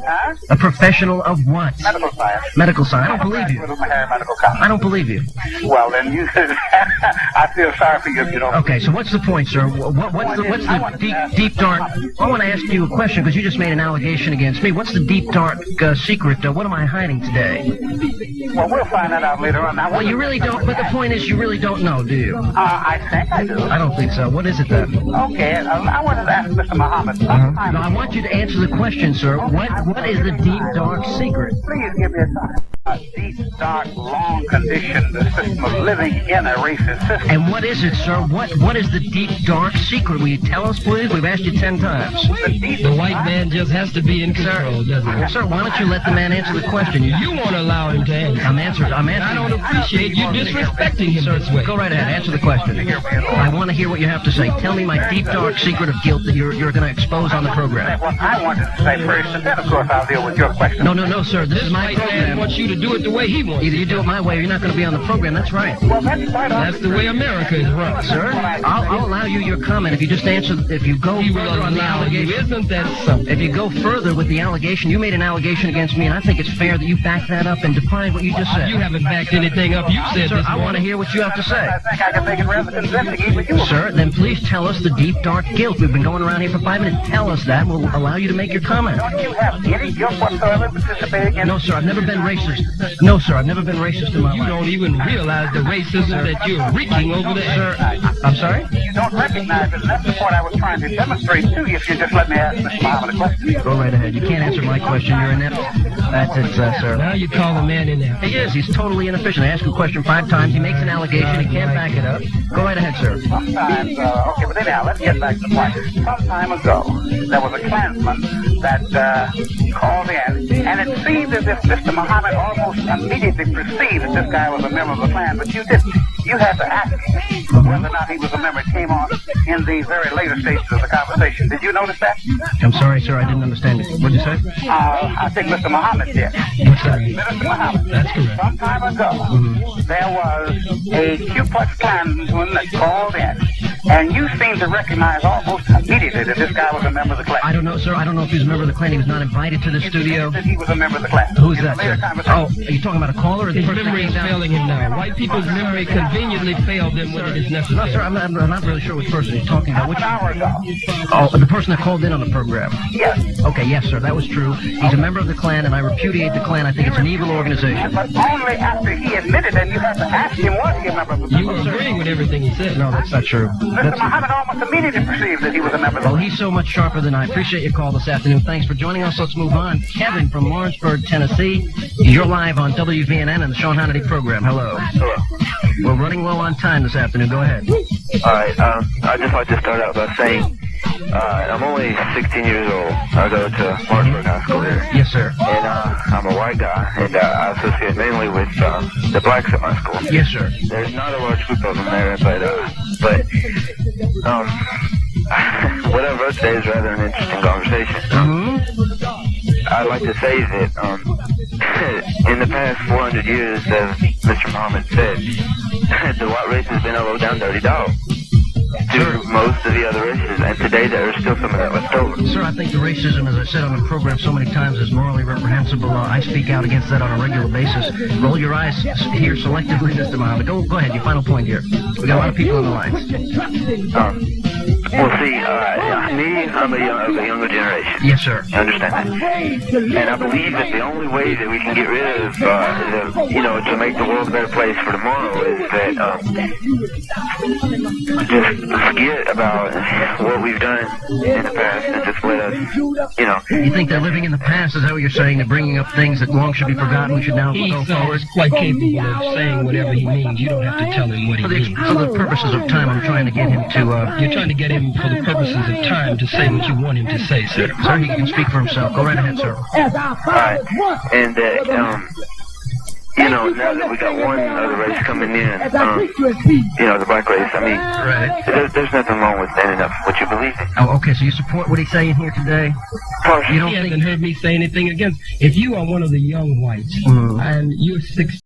A professional of what? Medical science. Medical science. I don't believe you. I don't believe you. Well, then you I feel sorry for you if you don't. Okay, so what's the point, sir? What's the deep dark? I want to ask you a question because you just made an allegation against me. What's the deep dark secret? What am I hiding today? Well, we'll find that out later on. Well, you really don't. But the point is, you really don't know, do you? I think I do. I don't think so. What is it then? Okay, I wanted to ask Mr. Muhammad. No, I want you to answer the question, sir. What is the deep dark secret? Please give me a sign. A deep, dark, long condition, the system of living in a racist system. And what is it, sir? What is the deep, dark secret? Will you tell us, please? We've asked you 10 times. The white man just has to be in control, doesn't he? Sir, why don't you let the man answer the question? You won't allow him to answer. I'm answering. I don't appreciate you disrespecting him this way. Go right ahead. Answer the question. I want to hear what you have to say. Tell me my deep, dark secret of guilt that you're going to expose on the program. What I wanted to say first, and then, of course, I'll deal with your question. No, sir. This is my program. Man wants you to do it the way he wants. Either you do it my way or you're not going to be on the program. That's right. Well, that's the way America is run. Sir, I'll allow you your comment if you just answer, if you go further on the allegation. Isn't that something? If you go further with the allegation, you made an allegation against me, and I think it's fair that you back that up and define what you just said. You haven't backed anything up. You said Sir, this I want to hear what you have to say. I think I can make it rather convincing, even you. Sir, then please tell us the deep, dark guilt. We've been going around here for 5 minutes. Tell us that, and we'll allow you to make your comment. Don't you have any guilt whatsoever participating in? No, sir, I've never been racist. No, sir, I've never been racist in my life. You don't even realize the racism that you're wreaking over there. I'm sorry? You don't recognize it, and that's the point I was trying to demonstrate to you if you just let me ask Mr. Muhammad a question. Go right ahead. You can't answer my question. You're inept. That's it, sir. Now you call the man inept. He is. He's totally inefficient. I ask him a question 5 times. He makes an allegation. He can't back it up. Go right ahead, sir. Sometimes, okay, but anyhow, let's get back to the point. Some time ago, there was a Klansman that called in, and it seemed as if Mr. Muhammad almost immediately perceived that this guy was a member of the Klan, but you didn't. you had to ask him whether or not he was a member. It came on in the very later stages of the conversation. Did you notice that? I'm sorry, sir, I didn't understand it. What did you say? I think Mr. Muhammad did. What's that? Mr. Muhammad. That's correct. Some time ago, there was a Ku Klux Klansman that called in, and you seem to recognize almost immediately that this guy was a member of the Klan. I don't know, sir. I don't know if he was a member of the Klan. He was not invited to the studio. That he was a member of the Klan. Who's that, sir? Oh, are you talking about a caller? Or the His person memory is failing him now. White people's memory conveniently failed them when it is necessary. No, sir, I'm not really sure which person he's talking about. Half an hour ago. Oh, the person that called in on the program. Yes. Okay, yes, sir, that was true. He's a member of the Klan, and I repudiate the Klan. I think it's an evil organization. But only after he admitted it, you have to ask him, was he a member of the Klan? You were agreeing with everything he said. No, that's not true. Mr. Muhammad almost immediately perceived that he was a member of the Well, Klan. he's so much sharper than I. Appreciate your call this afternoon. Thanks for joining us. Let's move on. Kevin from Lawrenceburg, Tennessee. You're live on WVNN and the Sean Hannity program. Hello. Hello. We're running low on time this afternoon. Go ahead. All right. I'd just like to start out by saying I'm only 16 years old. I go to Lawrenceburg High School here. Yes, sir. And I'm a white guy, and I associate mainly with the blacks at my school. Yes, sir. There's not a large group of them there, but what I wrote today is rather an interesting conversation. I'd like to say that in the past 400 years, as Mr. Muhammad said, the white race has been a low-down dirty dog to most of the other races, and today there is still some of that left over. Sir, I think the racism, as I said on the program so many times, is morally reprehensible. I speak out against that on a regular basis. Roll your eyes here selectively, Mr. Muhammad. Go ahead, your final point here. We got a lot of people on the lines. Well, see, I'm of a younger generation. Yes, sir. You understand that? And I believe that the only way that we can get rid of, to make the world a better place for tomorrow is that just forget about what we've done in the past and just let us, You think they're living in the past? Is that what you're saying? They're bringing up things that long should be forgotten. We should now go forward? He's quite capable of saying whatever he means. You don't have to tell him what he means. For the purposes of time, I'm trying to get him to... You're trying to get him, for the purposes of time, to say what you want him to say, sir. Sir, he can speak for himself. Go right ahead, sir. All right. And now that we got one other race coming in, the black race, I mean, right. There's nothing wrong with standing up for what you believe in. Oh, okay, so you support what he's saying here today? You don't he hasn't heard me say anything against. If you are one of the young whites, and you're 16,